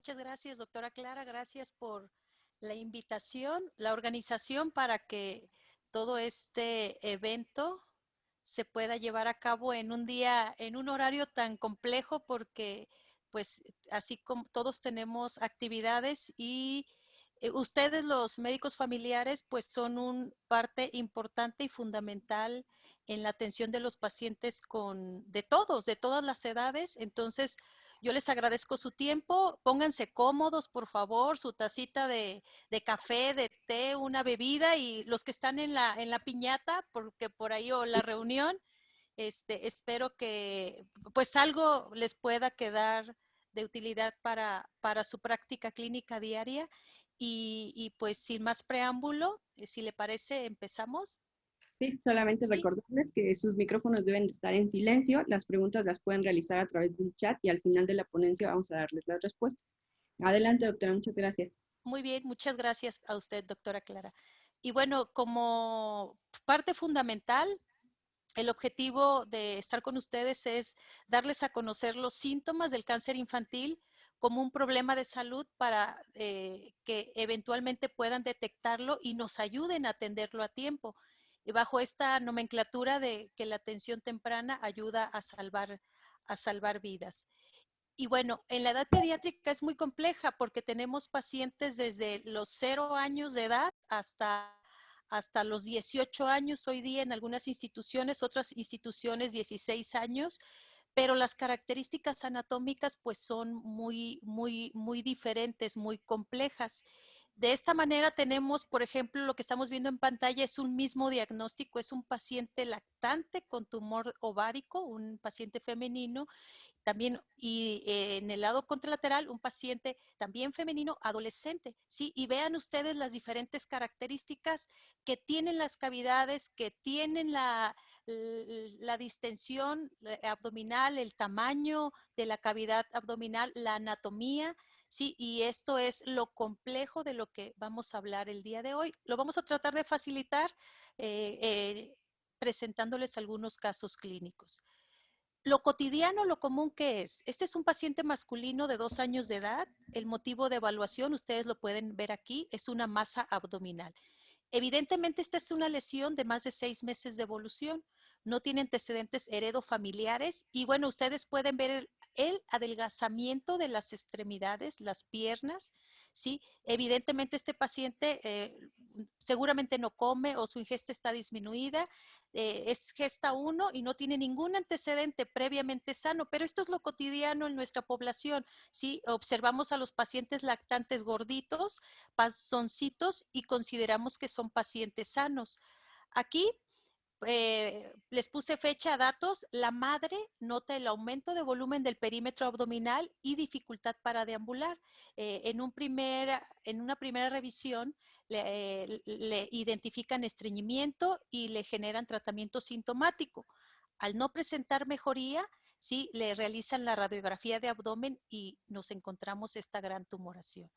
Muchas gracias, doctora Clara. Gracias por la invitación, la organización para que todo este evento se pueda llevar a cabo en un día, en un horario tan complejo, porque pues así como todos tenemos actividades y ustedes los médicos familiares pues son un parte importante y fundamental en la atención de los pacientes de todos, de todas las edades. Entonces, yo les agradezco su tiempo. Pónganse cómodos, por favor, su tacita de café, de té, una bebida, y los que están en la piñata, porque por ahí o la reunión, espero que pues algo les pueda quedar de utilidad para su práctica clínica diaria. Y pues sin más preámbulo, si le parece, empezamos. Sí, solamente Sí. recordarles que sus micrófonos deben de estar en silencio, las preguntas las pueden realizar a través del chat y al final de la ponencia vamos a darles las respuestas. Adelante, doctora, muchas gracias. Muy bien, muchas gracias a usted, doctora Clara. Y bueno, como parte fundamental, el objetivo de estar con ustedes es darles a conocer los síntomas del cáncer infantil como un problema de salud para que eventualmente puedan detectarlo y nos ayuden a atenderlo a tiempo. Y bajo esta nomenclatura de que la atención temprana ayuda a salvar vidas. Y bueno, en la edad pediátrica es muy compleja porque tenemos pacientes desde los 0 años de edad hasta los 18 años hoy día en algunas instituciones, otras instituciones 16 años, pero las características anatómicas pues son muy diferentes, muy complejas. De esta manera tenemos, por ejemplo, lo que estamos viendo en pantalla es un mismo diagnóstico, es un paciente lactante con tumor ovárico, un paciente femenino, también, y en el lado contralateral, un paciente también femenino adolescente, ¿sí? Y vean ustedes las diferentes características que tienen las cavidades, que tienen la distensión abdominal, el tamaño de la cavidad abdominal, la anatomía, ¿sí? Y esto es lo complejo de lo que vamos a hablar el día de hoy. Lo vamos a tratar de facilitar presentándoles algunos casos clínicos. Lo cotidiano, lo común que es. Este es un paciente masculino de 2 años de edad. El motivo de evaluación, ustedes lo pueden ver aquí, es una masa abdominal. Evidentemente, esta es una lesión de más de 6 meses de evolución. No tiene antecedentes heredofamiliares. Y bueno, ustedes pueden ver el adelgazamiento de las extremidades, las piernas, ¿sí? Evidentemente, este paciente seguramente no come o su ingesta está disminuida. Es gesta 1 y no tiene ningún antecedente previamente sano, pero esto es lo cotidiano en nuestra población, ¿sí? Observamos a los pacientes lactantes gorditos, panzoncitos, y consideramos que son pacientes sanos. Aquí les puse fecha, datos. La madre nota el aumento de volumen del perímetro abdominal y dificultad para deambular. En una primera revisión le identifican estreñimiento y le generan tratamiento sintomático. Al no presentar mejoría, sí, le realizan la radiografía de abdomen y nos encontramos esta gran tumoración.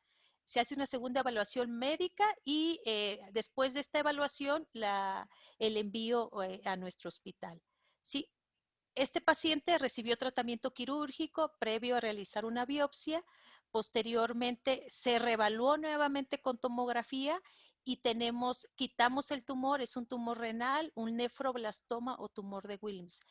Se hace una segunda evaluación médica y después de esta evaluación el envío a nuestro hospital. Sí, este paciente recibió tratamiento quirúrgico previo a realizar una biopsia. Posteriormente se reevaluó nuevamente con tomografía y quitamos el tumor, es un tumor renal, un nefroblastoma o tumor de Wilms.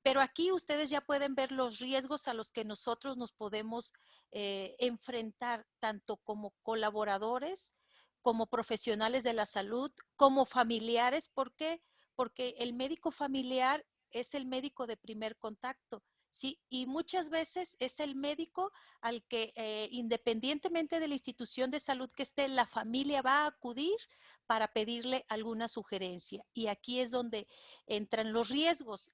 Pero aquí ustedes ya pueden ver los riesgos a los que nosotros nos podemos enfrentar, tanto como colaboradores, como profesionales de la salud, como familiares. ¿Por qué? Porque el médico familiar es el médico de primer contacto, ¿sí? Y muchas veces es el médico al que, independientemente de la institución de salud que esté, la familia va a acudir para pedirle alguna sugerencia. Y aquí es donde entran los riesgos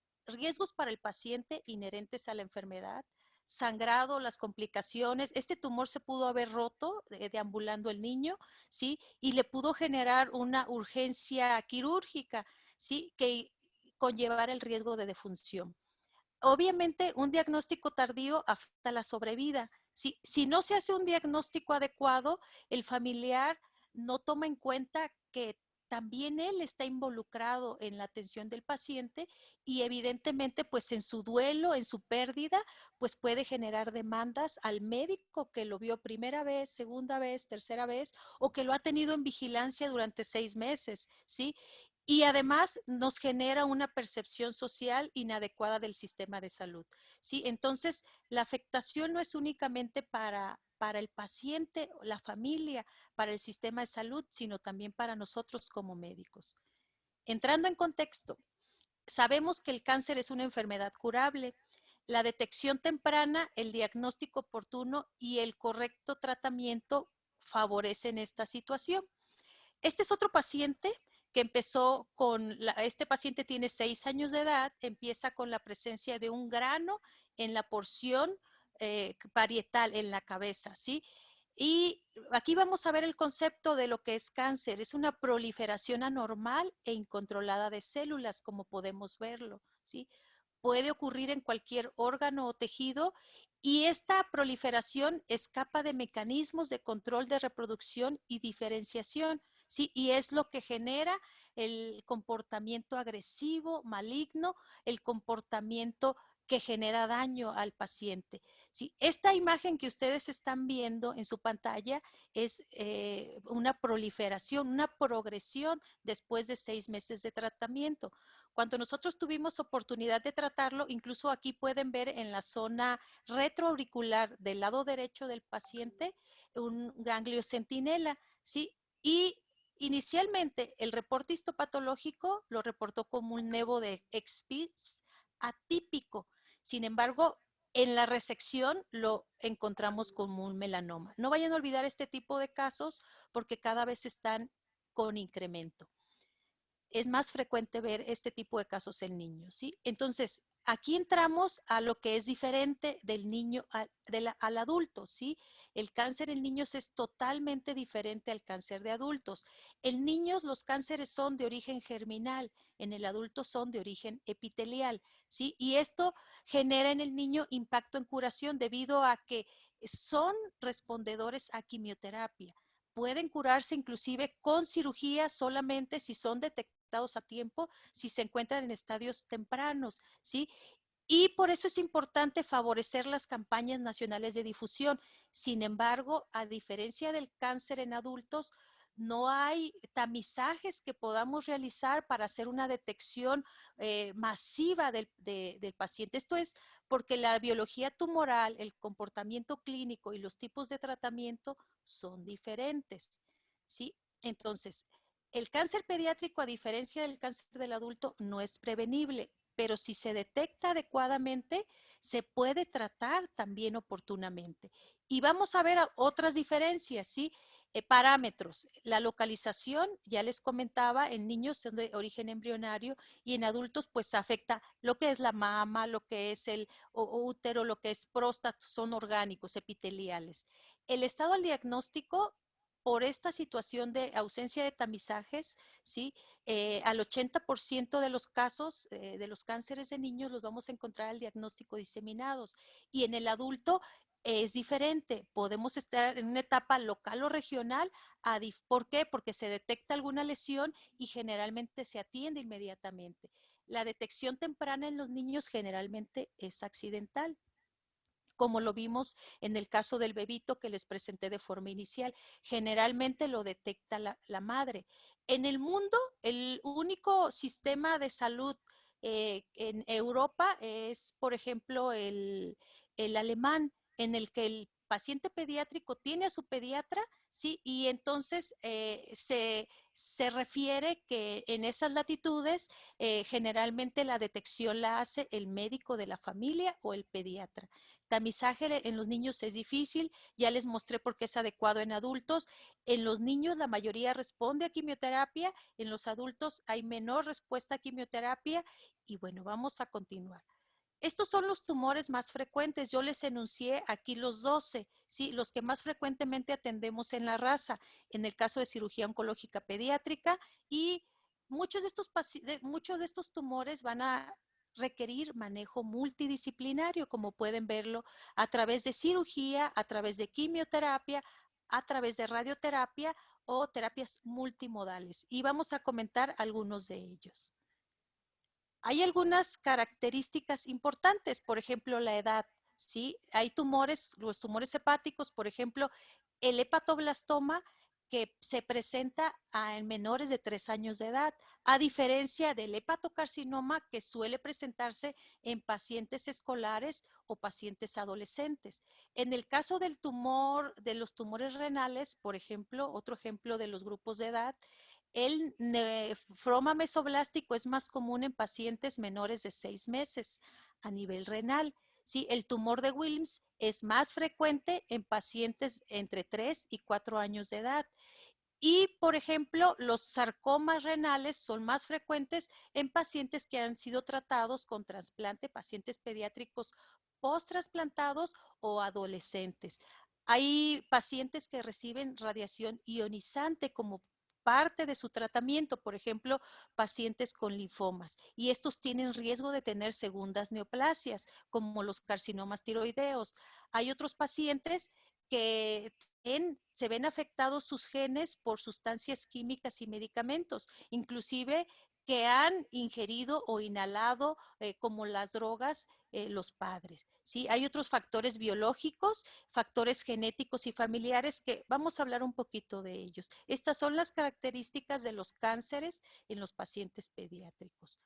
para el paciente inherentes a la enfermedad, sangrado, las complicaciones. Este tumor se pudo haber roto deambulando el niño, ¿sí? Y le pudo generar una urgencia quirúrgica, ¿sí? Que conllevar el riesgo de defunción. Obviamente, un diagnóstico tardío afecta la sobrevida. Si no se hace un diagnóstico adecuado, el familiar no toma en cuenta que también él está involucrado en la atención del paciente y evidentemente pues en su duelo, en su pérdida, pues puede generar demandas al médico que lo vio primera vez, segunda vez, tercera vez o que lo ha tenido en vigilancia durante 6 meses, ¿sí? Y además nos genera una percepción social inadecuada del sistema de salud, ¿sí? Entonces, la afectación no es únicamente para el paciente, la familia, para el sistema de salud, sino también para nosotros como médicos. Entrando en contexto, sabemos que el cáncer es una enfermedad curable. La detección temprana, el diagnóstico oportuno y el correcto tratamiento favorecen esta situación. Este es otro paciente que empezó este paciente tiene 6 años de edad, empieza con la presencia de un grano en la porción parietal, en la cabeza, ¿sí? Y aquí vamos a ver el concepto de lo que es cáncer. Es una proliferación anormal e incontrolada de células, como podemos verlo, ¿sí? Puede ocurrir en cualquier órgano o tejido y esta proliferación escapa de mecanismos de control de reproducción y diferenciación, ¿sí? Y es lo que genera el comportamiento agresivo, maligno, el comportamiento que genera daño al paciente. ¿Sí? Esta imagen que ustedes están viendo en su pantalla es una proliferación, una progresión después de 6 meses de tratamiento. Cuando nosotros tuvimos oportunidad de tratarlo, incluso aquí pueden ver en la zona retroauricular del lado derecho del paciente un ganglio centinela, ¿sí? Y inicialmente el reporte histopatológico lo reportó como un nevo de X-Spitz atípico. Sin embargo, en la resección lo encontramos como un melanoma. No vayan a olvidar este tipo de casos porque cada vez están con incremento. Es más frecuente ver este tipo de casos en niños, ¿sí? Entonces, aquí entramos a lo que es diferente del niño al adulto, ¿sí? El cáncer en niños es totalmente diferente al cáncer de adultos. En niños los cánceres son de origen germinal, en el adulto son de origen epitelial, ¿sí? Y esto genera en el niño impacto en curación debido a que son respondedores a quimioterapia. Pueden curarse inclusive con cirugía solamente si son detectados a tiempo, si se encuentran en estadios tempranos, ¿sí? Y por eso es importante favorecer las campañas nacionales de difusión. Sin embargo, a diferencia del cáncer en adultos, no hay tamizajes que podamos realizar para hacer una detección masiva del paciente. Esto es porque la biología tumoral, el comportamiento clínico y los tipos de tratamiento son diferentes, ¿sí? Entonces, el cáncer pediátrico, a diferencia del cáncer del adulto, no es prevenible, pero si se detecta adecuadamente, se puede tratar también oportunamente. Y vamos a ver otras diferencias, ¿sí? Parámetros. La localización, ya les comentaba, en niños son de origen embrionario y en adultos pues afecta lo que es la mama, lo que es el útero, lo que es próstata, son orgánicos, epiteliales. El estado al diagnóstico por esta situación de ausencia de tamizajes, ¿sí? Al 80% de los casos de los cánceres de niños los vamos a encontrar al diagnóstico diseminados y en el adulto es diferente. Podemos estar en una etapa local o regional. ¿Por qué? Porque se detecta alguna lesión y generalmente se atiende inmediatamente. La detección temprana en los niños generalmente es accidental, como lo vimos en el caso del bebito que les presenté de forma inicial. Generalmente lo detecta la madre. En el mundo, el único sistema de salud en Europa es, por ejemplo, el alemán, en el que el paciente pediátrico tiene a su pediatra, ¿sí? Y entonces se refiere que en esas latitudes generalmente la detección la hace el médico de la familia o el pediatra. Tamizaje en los niños es difícil, ya les mostré por qué es adecuado en adultos. En los niños la mayoría responde a quimioterapia, en los adultos hay menor respuesta a quimioterapia y bueno, vamos a continuar. Estos son los tumores más frecuentes. Yo les enuncié aquí los 12, ¿sí? Los que más frecuentemente atendemos en la raza, en el caso de cirugía oncológica pediátrica y muchos de estos tumores van a requerir manejo multidisciplinario, como pueden verlo, a través de cirugía, a través de quimioterapia, a través de radioterapia o terapias multimodales. Y vamos a comentar algunos de ellos. Hay algunas características importantes, por ejemplo, la edad, ¿sí? Hay tumores, los tumores hepáticos, por ejemplo, el hepatoblastoma que se presenta en menores de 3 años de edad, a diferencia del hepatocarcinoma que suele presentarse en pacientes escolares o pacientes adolescentes. En el caso del tumor, de los tumores renales, por ejemplo, otro ejemplo de los grupos de edad, el nefroma mesoblástico es más común en pacientes menores de 6 meses a nivel renal. Sí, el tumor de Wilms es más frecuente en pacientes entre 3 y 4 años de edad. Y, por ejemplo, los sarcomas renales son más frecuentes en pacientes que han sido tratados con trasplante, pacientes pediátricos post-trasplantados o adolescentes. Hay pacientes que reciben radiación ionizante como parte de su tratamiento, por ejemplo, pacientes con linfomas, y estos tienen riesgo de tener segundas neoplasias, como los carcinomas tiroideos. Hay otros pacientes que se ven afectados sus genes por sustancias químicas y medicamentos, inclusive que han ingerido o inhalado como las drogas los padres. ¿Sí? Hay otros factores biológicos, factores genéticos y familiares que vamos a hablar un poquito de ellos. Estas son las características de los cánceres en los pacientes pediátricos.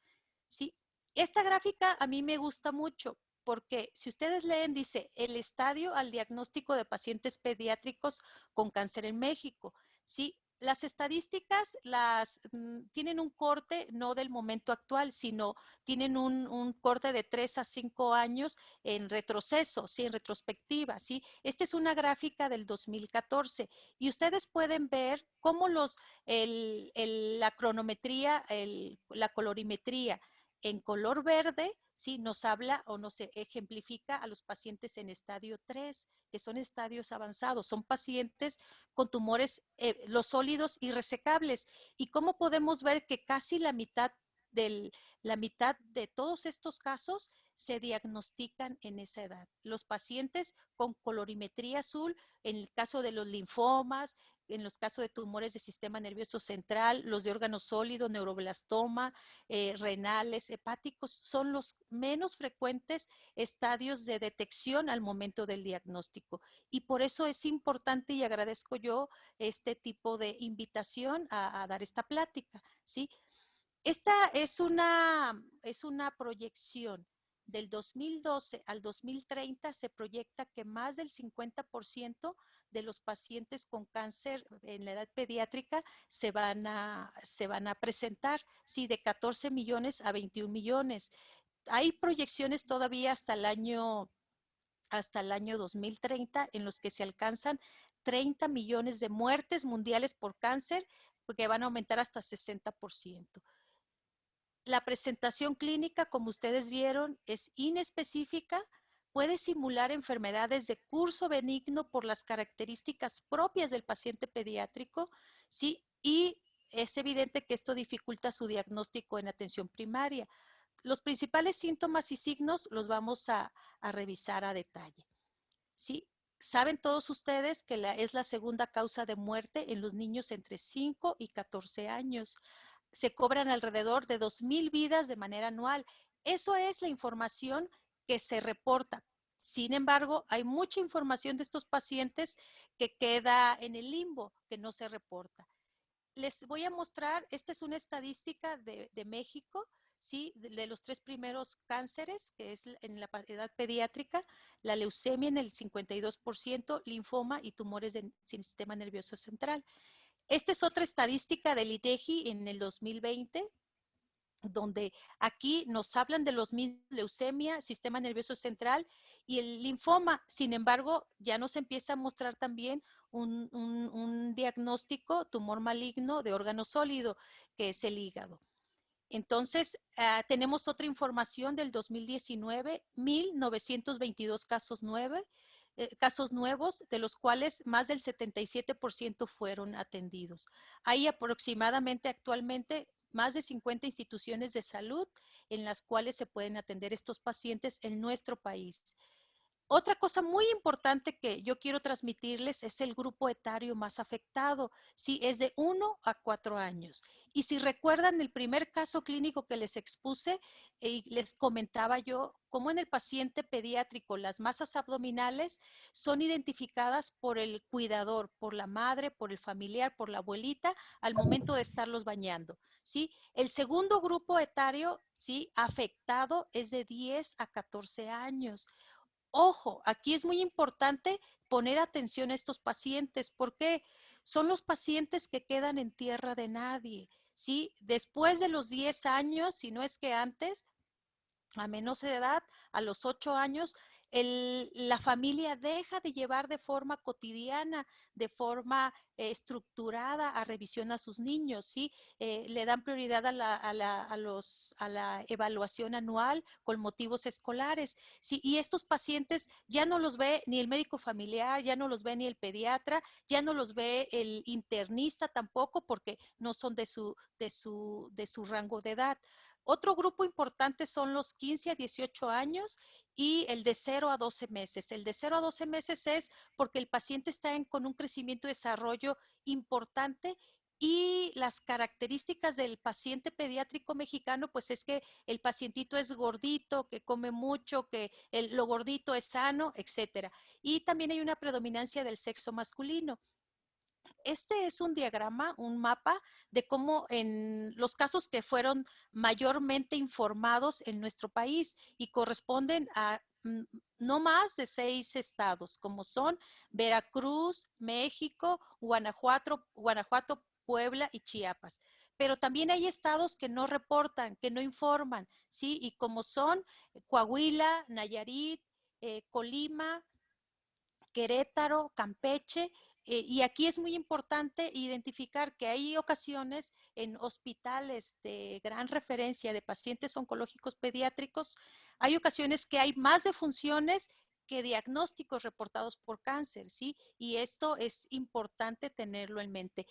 ¿Sí? Esta gráfica a mí me gusta mucho porque si ustedes leen, dice el estadio al diagnóstico de pacientes pediátricos con cáncer en México. ¿Sí? Las estadísticas tienen un corte no del momento actual, sino tienen un corte de 3 a 5 años en retroceso, ¿sí? En retrospectiva. ¿Sí? Esta es una gráfica del 2014 y ustedes pueden ver cómo la cronometría, la colorimetría en color verde, ¿sí? Nos habla o nos ejemplifica a los pacientes en estadio 3, que son estadios avanzados, son pacientes con tumores, los sólidos y resecables. ¿Y cómo podemos ver que casi la mitad de todos estos casos se diagnostican en esa edad? Los pacientes con colorimetría azul, en el caso de los linfomas, en los casos de tumores de sistema nervioso central, los de órgano sólido, neuroblastoma, renales, hepáticos, son los menos frecuentes estadios de detección al momento del diagnóstico. Y por eso es importante y agradezco yo este tipo de invitación a dar esta plática, ¿sí? Esta es una proyección. Del 2012 al 2030 se proyecta que más del 50% de los pacientes con cáncer en la edad pediátrica se van a presentar, sí, de 14 millones a 21 millones. Hay proyecciones todavía hasta el año 2030 en los que se alcanzan 30 millones de muertes mundiales por cáncer, que van a aumentar hasta 60%. La presentación clínica, como ustedes vieron, es inespecífica, puede simular enfermedades de curso benigno por las características propias del paciente pediátrico, ¿sí? Y es evidente que esto dificulta su diagnóstico en atención primaria. Los principales síntomas y signos los vamos a revisar a detalle, ¿sí? Saben todos ustedes que es la segunda causa de muerte en los niños entre 5 y 14 años. Se cobran alrededor de 2,000 vidas de manera anual. Eso es la información que se reporta. Sin embargo, hay mucha información de estos pacientes que queda en el limbo, que no se reporta. Les voy a mostrar, esta es una estadística de México, ¿sí? De los 3 primeros cánceres, que es en la edad pediátrica, la leucemia en el 52%, linfoma y tumores del sistema nervioso central. Esta es otra estadística del INEGI en el 2020, donde aquí nos hablan de los mismos, leucemia, sistema nervioso central y el linfoma. Sin embargo, ya nos empieza a mostrar también un diagnóstico, tumor maligno de órgano sólido, que es el hígado. Entonces, tenemos otra información del 2019, 1,922 casos nuevos, de los cuales más del 77% fueron atendidos. Hay aproximadamente actualmente más de 50 instituciones de salud en las cuales se pueden atender estos pacientes en nuestro país. Otra cosa muy importante que yo quiero transmitirles es el grupo etario más afectado, sí, es de 1 a 4 años. Y si recuerdan el primer caso clínico que les expuse, les comentaba yo cómo en el paciente pediátrico las masas abdominales son identificadas por el cuidador, por la madre, por el familiar, por la abuelita, al momento de estarlos bañando, ¿sí? El segundo grupo etario, ¿sí?, afectado es de 10 a 14 años. Ojo, aquí es muy importante poner atención a estos pacientes porque son los pacientes que quedan en tierra de nadie, ¿sí? Después de los 10 años, si no es que antes, a menos de edad, a los 8 años, la familia deja de llevar de forma cotidiana, de forma estructurada a revisión a sus niños, ¿sí? Le dan prioridad a la evaluación anual con motivos escolares, ¿sí? Y estos pacientes ya no los ve ni el médico familiar, ya no los ve ni el pediatra, ya no los ve el internista tampoco porque no son de su rango de edad. Otro grupo importante son los 15 a 18 años y el de 0 a 12 meses. El de 0 a 12 meses es porque el paciente está con un crecimiento y desarrollo importante y las características del paciente pediátrico mexicano, pues es que el pacientito es gordito, que come mucho, que lo gordito es sano, etcétera. Y también hay una predominancia del sexo masculino. Este es un diagrama, un mapa de cómo en los casos que fueron mayormente informados en nuestro país y corresponden a no más de 6 estados, como son Veracruz, México, Guanajuato, Puebla y Chiapas. Pero también hay estados que no reportan, que no informan, ¿sí? Y como son Coahuila, Nayarit, Colima, Querétaro, Campeche, y aquí es muy importante identificar que hay ocasiones en hospitales de gran referencia de pacientes oncológicos pediátricos, hay ocasiones que hay más defunciones que diagnósticos reportados por cáncer, ¿sí? Y esto es importante tenerlo en mente.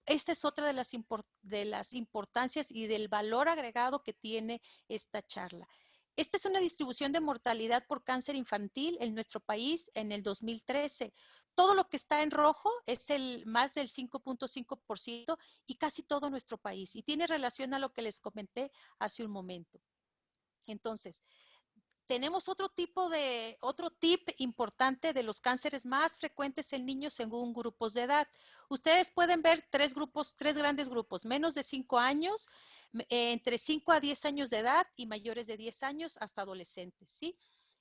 Esta es otra de las importancias y del valor agregado que tiene esta charla. Esta es una distribución de mortalidad por cáncer infantil en nuestro país en el 2013. Todo lo que está en rojo es el más del 5.5% y casi todo nuestro país. Y tiene relación a lo que les comenté hace un momento. Entonces, tenemos otro tip importante de los cánceres más frecuentes en niños según grupos de edad. Ustedes pueden ver tres grandes grupos, menos de 5 años, entre 5 a 10 años de edad y mayores de 10 años hasta adolescentes, ¿sí?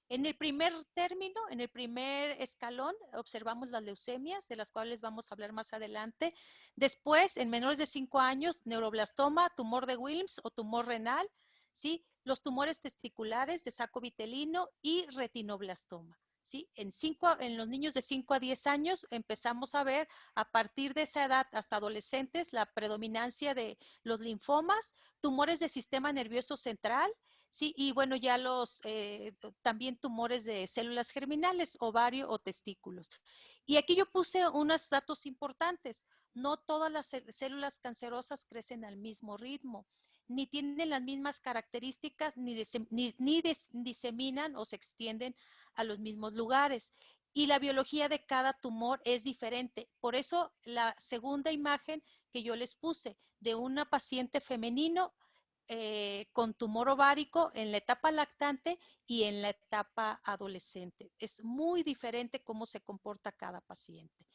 En el primer término, en el primer escalón, observamos las leucemias, de las cuales vamos a hablar más adelante. Después, en menores de 5 años, neuroblastoma, tumor de Wilms o tumor renal, ¿sí? Los tumores testiculares de saco vitelino y retinoblastoma. ¿Sí? En los niños de 5 a 10 años empezamos a ver a partir de esa edad hasta adolescentes la predominancia de los linfomas, tumores del sistema nervioso central, ¿sí? Y bueno, ya también tumores de células germinales, ovario o testículos. Y aquí yo puse unos datos importantes. No todas las células cancerosas crecen al mismo ritmo, ni tienen las mismas características, ni diseminan o se extienden a los mismos lugares. Y la biología de cada tumor es diferente. Por eso la segunda imagen que yo les puse de una paciente femenino con tumor ovárico en la etapa lactante y en la etapa adolescente. Es muy diferente cómo se comporta cada paciente.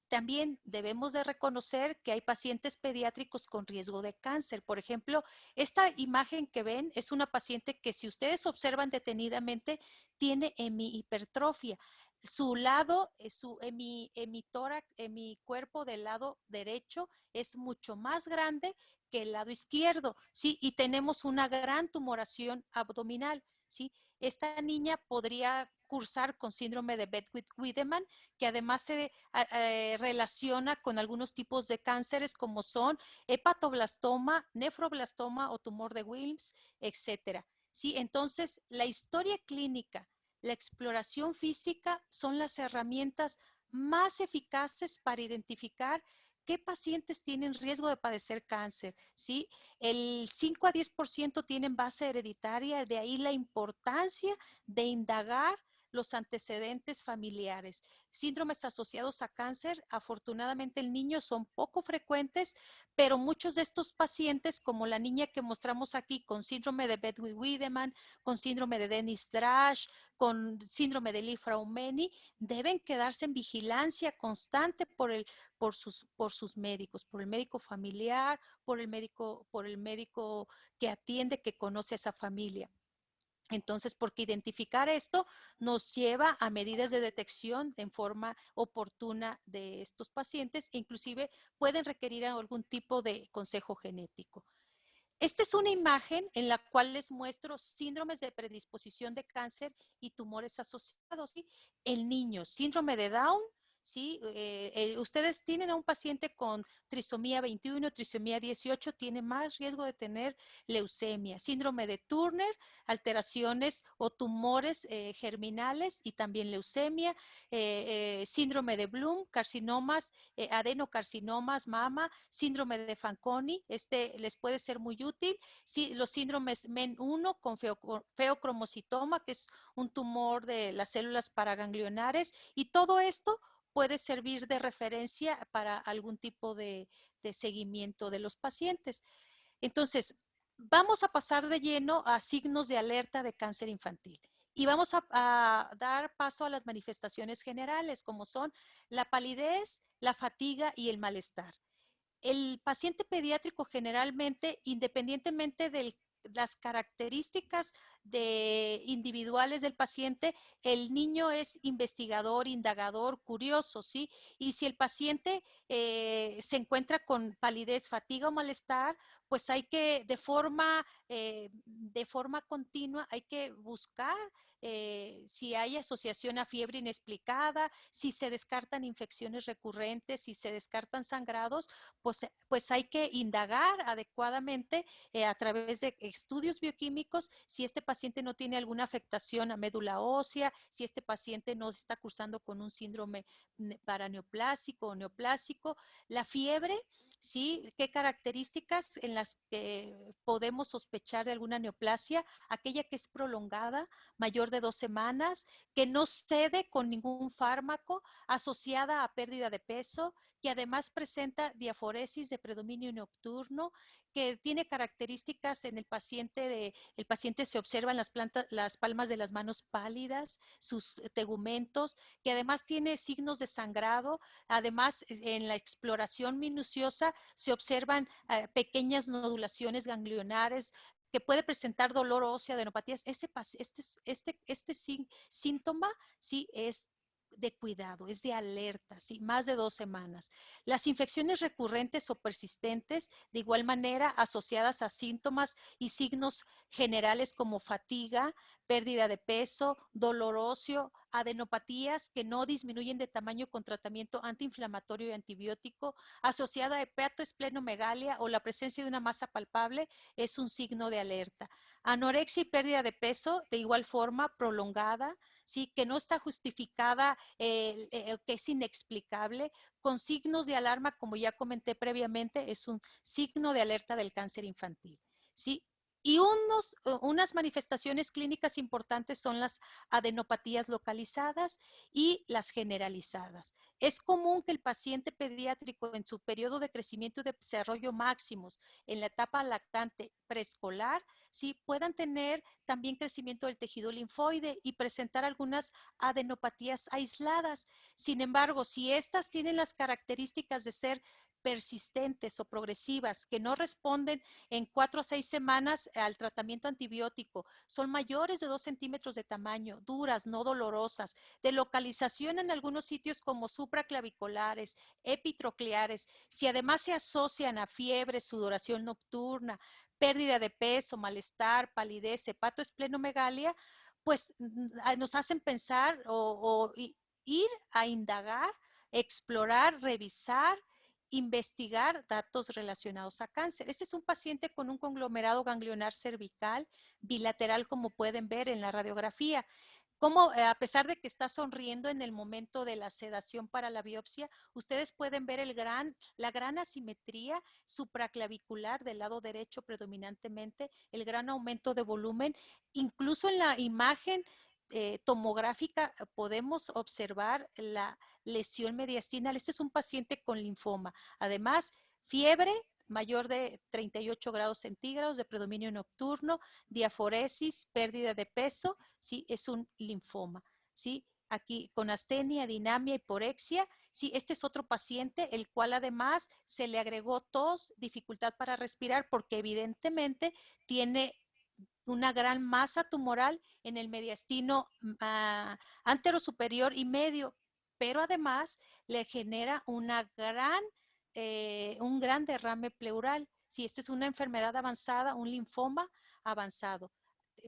También debemos de reconocer que hay pacientes pediátricos con riesgo de cáncer. Por ejemplo, esta imagen que ven es una paciente que si ustedes observan detenidamente tiene hemihipertrofia. Su lado, mi cuerpo del lado derecho es mucho más grande que el lado izquierdo, ¿sí? Y tenemos una gran tumoración abdominal, ¿sí? Esta niña podría cursar con síndrome de Beckwith-Wiedemann, que además se relaciona con algunos tipos de cánceres como son hepatoblastoma, nefroblastoma o tumor de Wilms, etcétera. Sí, entonces la historia clínica, la exploración física son las herramientas más eficaces para identificar qué pacientes tienen riesgo de padecer cáncer, ¿sí? El 5 a 10% tienen base hereditaria, de ahí la importancia de indagar los antecedentes familiares. Síndromes asociados a cáncer, afortunadamente el niño son poco frecuentes, pero muchos de estos pacientes, como la niña que mostramos aquí con síndrome de Bedwill-Wiedemann, con síndrome de Dennis-Drash, con síndrome de Li-Fraumeni, deben quedarse en vigilancia constante por sus médicos, por el médico familiar, por el médico que atiende, que conoce a esa familia. Entonces, porque identificar esto nos lleva a medidas de detección en forma oportuna de estos pacientes, e inclusive pueden requerir algún tipo de consejo genético. Esta es una imagen en la cual les muestro síndromes de predisposición de cáncer y tumores asociados. ¿Sí? El niño, síndrome de Down, ¿sí? Ustedes tienen a un paciente con trisomía 21, trisomía 18, tiene más riesgo de tener leucemia. Síndrome de Turner, alteraciones o tumores germinales y también leucemia. Síndrome de Bloom, carcinomas, adenocarcinomas, mama. Síndrome de Fanconi, les puede ser muy útil. Sí, los síndromes MEN1 con feocromocitoma, que es un tumor de las células paraganglionares, y todo esto puede servir de referencia para algún tipo de seguimiento de los pacientes. Entonces, vamos a pasar de lleno a signos de alerta de cáncer infantil. Y vamos a dar paso a las manifestaciones generales, como son la palidez, la fatiga y el malestar. El paciente pediátrico generalmente, independientemente de las características individuales del paciente, el niño es investigador, indagador, curioso, ¿sí? Y si el paciente se encuentra con palidez, fatiga o malestar, pues hay que, de forma continua, hay que buscar si hay asociación a fiebre inexplicada, si se descartan infecciones recurrentes, si se descartan sangrados, pues hay que indagar adecuadamente a través de estudios bioquímicos si este paciente no tiene alguna afectación a médula ósea, si este paciente no está cursando con un síndrome paraneoplásico o neoplásico. La fiebre, ¿sí? ¿Qué características en las que podemos sospechar de alguna neoplasia? Aquella que es prolongada, mayor de 2 semanas, que no cede con ningún fármaco, asociada a pérdida de peso, que además presenta diaforesis de predominio nocturno, que tiene características en el paciente se observan las palmas de las manos pálidas, sus tegumentos, que además tiene signos de sangrado. Además, en la exploración minuciosa se observan pequeñas nodulaciones ganglionares, que puede presentar dolor óseo, adenopatías. Este síntoma sí es de cuidado, es de alerta, ¿sí? Más de 2 semanas. Las infecciones recurrentes o persistentes, de igual manera, asociadas a síntomas y signos generales como fatiga, pérdida de peso, dolor óseo, adenopatías que no disminuyen de tamaño con tratamiento antiinflamatorio y antibiótico, asociada a hepatoesplenomegalia o la presencia de una masa palpable, es un signo de alerta. Anorexia y pérdida de peso, de igual forma, prolongada, ¿sí? Que no está justificada, que es inexplicable, con signos de alarma, como ya comenté previamente, es un signo de alerta del cáncer infantil, ¿sí? Y unas manifestaciones clínicas importantes son las adenopatías localizadas y las generalizadas. Es común que el paciente pediátrico en su periodo de crecimiento y de desarrollo máximos, en la etapa lactante preescolar, sí puedan tener también crecimiento del tejido linfoide y presentar algunas adenopatías aisladas. Sin embargo, si estas tienen las características de ser persistentes o progresivas, que no responden en 4 a 6 semanas al tratamiento antibiótico, son mayores de 2 centímetros de tamaño, duras, no dolorosas, de localización en algunos sitios como supraclaviculares, epitrocleares, si además se asocian a fiebre, sudoración nocturna, pérdida de peso, malestar, palidez, hepatoesplenomegalia, pues nos hacen pensar o ir a indagar, explorar, revisar, investigar datos relacionados a cáncer. Este es un paciente con un conglomerado ganglionar cervical bilateral, como pueden ver en la radiografía. Como a pesar de que está sonriendo en el momento de la sedación para la biopsia, ustedes pueden ver la gran asimetría supraclavicular del lado derecho predominantemente, el gran aumento de volumen, incluso en la imagen tomográfica podemos observar la lesión mediastinal. Este es un paciente con linfoma. Además, fiebre mayor de 38 grados centígrados, de predominio nocturno, diaforesis, pérdida de peso, ¿sí? Es un linfoma, ¿sí? Aquí con astenia, dinamia, hiporexia. Sí, este es otro paciente, el cual además se le agregó tos, dificultad para respirar, porque evidentemente tiene una gran masa tumoral en el mediastino antero superior y medio, pero además le genera un gran derrame pleural. Si esta es una enfermedad avanzada, un linfoma avanzado.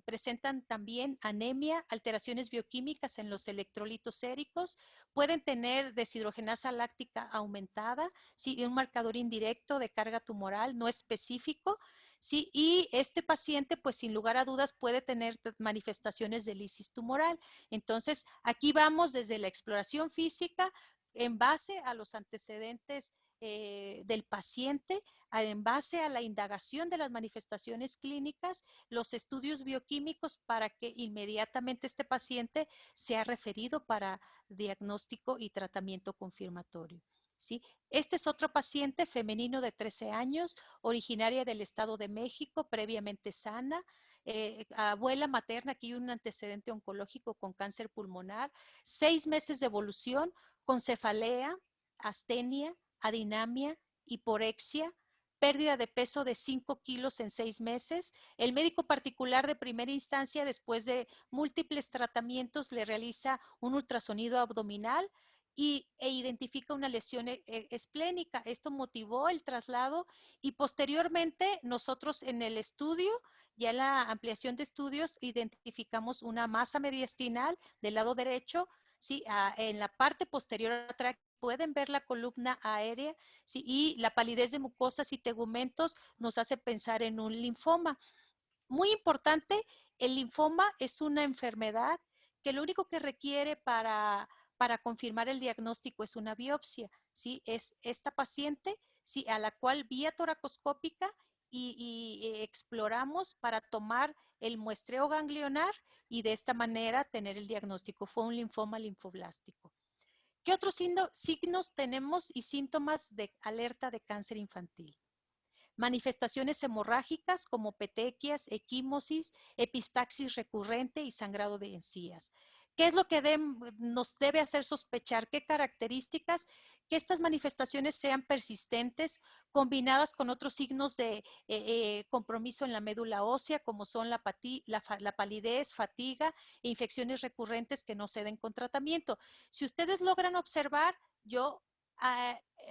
Presentan también anemia, alteraciones bioquímicas en los electrolitos séricos, pueden tener deshidrogenasa láctica aumentada, ¿sí? Un marcador indirecto de carga tumoral no específico, ¿sí? Y este paciente, pues sin lugar a dudas, puede tener manifestaciones de lisis tumoral. Entonces, aquí vamos desde la exploración física en base a los antecedentes del paciente, en base a la indagación de las manifestaciones clínicas, los estudios bioquímicos para que inmediatamente este paciente sea referido para diagnóstico y tratamiento confirmatorio. ¿Sí? Este es otro paciente femenino de 13 años, originaria del Estado de México, previamente sana, abuela materna, aquí hay un antecedente oncológico con cáncer pulmonar, 6 meses de evolución con cefalea, astenia, adinamia, hiporexia, pérdida de peso de 5 kilos en 6 meses. El médico particular de primera instancia, después de múltiples tratamientos, le realiza un ultrasonido abdominal e identifica una lesión esplénica. Esto motivó el traslado y posteriormente nosotros en el estudio, ya en la ampliación de estudios, identificamos una masa mediastinal del lado derecho, ¿sí? En la parte posterior atrás pueden ver la columna aérea, ¿sí? Y la palidez de mucosas y tegumentos nos hace pensar en un linfoma. Muy importante, el linfoma es una enfermedad que lo único que requiere para confirmar el diagnóstico es una biopsia, ¿sí? Es esta paciente, ¿sí? A la cual vía toracoscópica y exploramos para tomar el muestreo ganglionar y de esta manera tener el diagnóstico. Fue un linfoma linfoblástico. ¿Qué otros signos tenemos y síntomas de alerta de cáncer infantil? Manifestaciones hemorrágicas como petequias, equimosis, epistaxis recurrente y sangrado de encías. ¿Qué es lo que nos debe hacer sospechar? ¿Qué características? Que estas manifestaciones sean persistentes, combinadas con otros signos de compromiso en la médula ósea, como son la palidez, fatiga e infecciones recurrentes que no ceden con tratamiento. Si ustedes logran observar, yo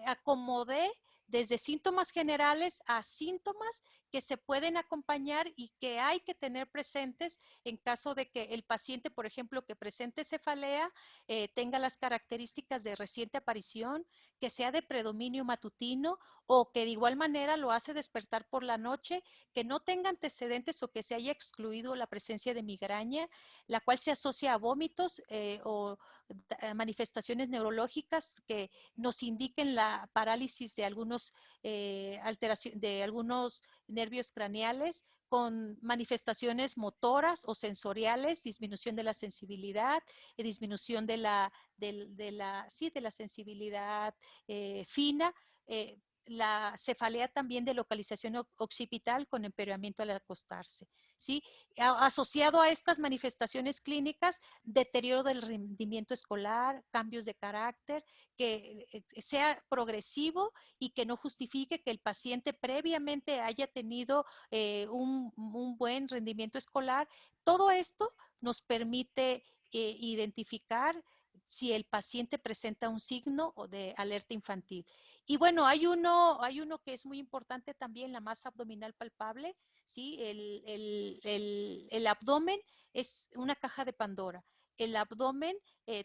acomodé desde síntomas generales a síntomas que se pueden acompañar y que hay que tener presentes en caso de que el paciente, por ejemplo, que presente cefalea, tenga las características de reciente aparición, que sea de predominio matutino o que de igual manera lo hace despertar por la noche, que no tenga antecedentes o que se haya excluido la presencia de migraña, la cual se asocia a vómitos o manifestaciones neurológicas que nos indiquen la parálisis de algunos de algunos nervios craneales con manifestaciones motoras o sensoriales, disminución de la sensibilidad, disminución de la sensibilidad fina, la cefalea también de localización occipital con empeoramiento al acostarse, ¿sí? Asociado a estas manifestaciones clínicas, deterioro del rendimiento escolar, cambios de carácter, que sea progresivo y que no justifique que el paciente previamente haya tenido un buen rendimiento escolar. Todo esto nos permite identificar si el paciente presenta un signo de alerta infantil. Y bueno, hay uno que es muy importante también, la masa abdominal palpable, ¿sí? El abdomen es una caja de Pandora. El abdomen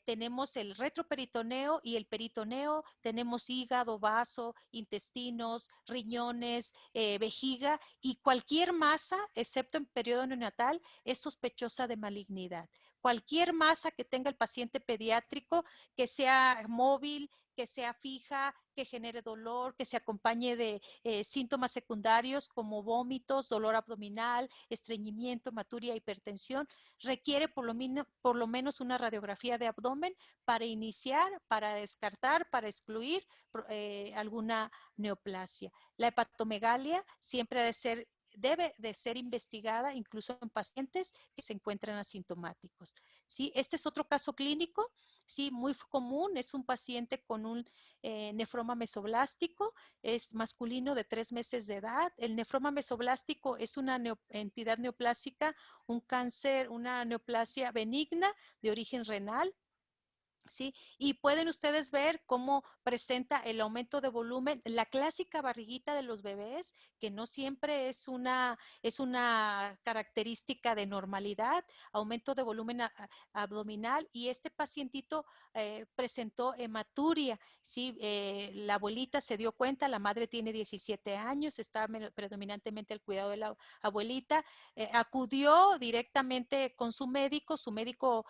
tenemos el retroperitoneo y el peritoneo, tenemos hígado, vaso, intestinos, riñones, vejiga y cualquier masa, excepto en periodo neonatal, es sospechosa de malignidad. Cualquier masa que tenga el paciente pediátrico, que sea móvil, que sea fija, que genere dolor, que se acompañe de síntomas secundarios como vómitos, dolor abdominal, estreñimiento, hematuria, hipertensión, requiere por lo menos una radiografía de abdomen para iniciar, para descartar, para excluir alguna neoplasia. La hepatomegalia siempre debe de ser investigada incluso en pacientes que se encuentran asintomáticos. ¿Sí? Este es otro caso clínico, sí, muy común, es un paciente con un nefroma mesoblástico, es masculino de 3 meses de edad. El nefroma mesoblástico es una entidad neoplásica, un cáncer, una neoplasia benigna de origen renal. ¿Sí? Y pueden ustedes ver cómo presenta el aumento de volumen, la clásica barriguita de los bebés, que no siempre es una característica de normalidad, aumento de volumen abdominal, y este pacientito presentó hematuria, ¿sí? La abuelita se dio cuenta, la madre tiene 17 años, está predominantemente al cuidado de la abuelita, acudió directamente con su médico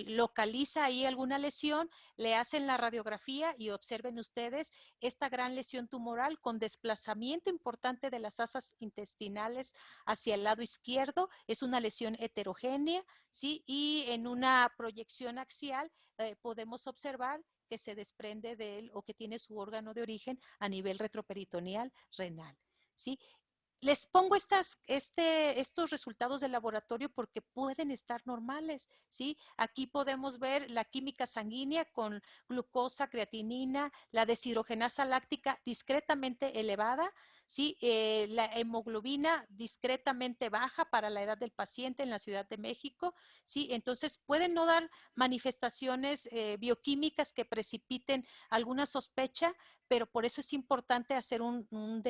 localiza ahí alguna lesión, le hacen la radiografía y observen ustedes esta gran lesión tumoral con desplazamiento importante de las asas intestinales hacia el lado izquierdo. Es una lesión heterogénea, ¿sí? Y en una proyección axial podemos observar que se desprende de él o que tiene su órgano de origen a nivel retroperitoneal renal, ¿sí? Les pongo estos resultados de laboratorio porque pueden estar normales, ¿sí? Aquí podemos ver la química sanguínea con glucosa, creatinina, la deshidrogenasa láctica discretamente elevada, ¿sí? La hemoglobina discretamente baja para la edad del paciente en la Ciudad de México, ¿sí? Entonces pueden no dar manifestaciones bioquímicas que precipiten alguna sospecha, pero por eso es importante hacer una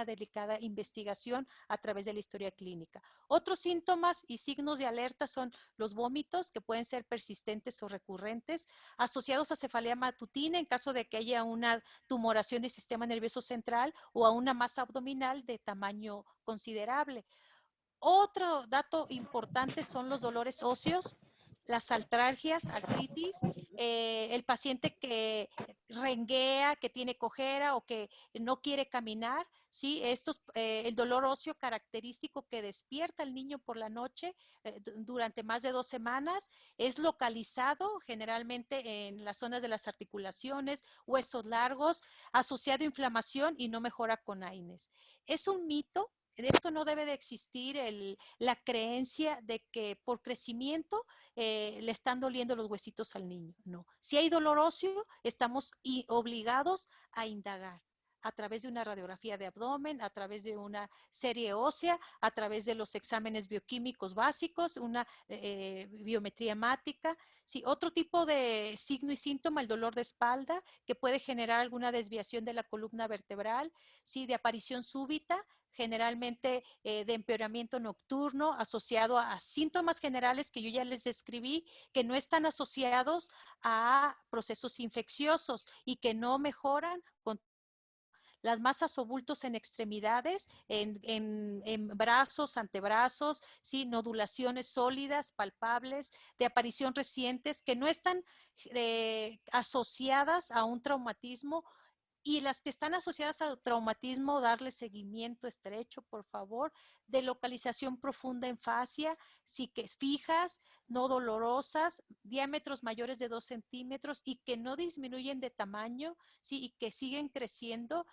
delicada investigación a través de la historia clínica. Otros síntomas y signos de alerta son los vómitos, que pueden ser persistentes o recurrentes, asociados a cefalea matutina en caso de que haya una tumoración del sistema nervioso central o a una masa abdominal de tamaño considerable. Otro dato importante son los dolores óseos, las artralgias, artritis, el paciente que renguea, que tiene cojera o que no quiere caminar, ¿sí? El dolor óseo característico que despierta al niño por la noche durante más de 2 semanas es localizado generalmente en las zonas de las articulaciones, huesos largos, asociado a inflamación y no mejora con AINES. Es un mito. De esto no debe de existir la creencia de que por crecimiento le están doliendo los huesitos al niño. No. Si hay dolor óseo, estamos obligados a indagar a través de una radiografía de abdomen, a través de una serie ósea, a través de los exámenes bioquímicos básicos, una biometría hemática. Sí, otro tipo de signo y síntoma, el dolor de espalda, que puede generar alguna desviación de la columna vertebral, sí, de aparición súbita, generalmente de empeoramiento nocturno asociado a síntomas generales que yo ya les describí, que no están asociados a procesos infecciosos y que no mejoran con las masas o bultos en extremidades, en brazos, antebrazos, ¿sí? Nodulaciones sólidas, palpables, de aparición recientes, que no están asociadas a un traumatismo, y las que están asociadas al traumatismo, darle seguimiento estrecho, por favor, de localización profunda en fascia, sí que fijas, no dolorosas, diámetros mayores de 2 centímetros y que no disminuyen de tamaño, sí, y que siguen creciendo.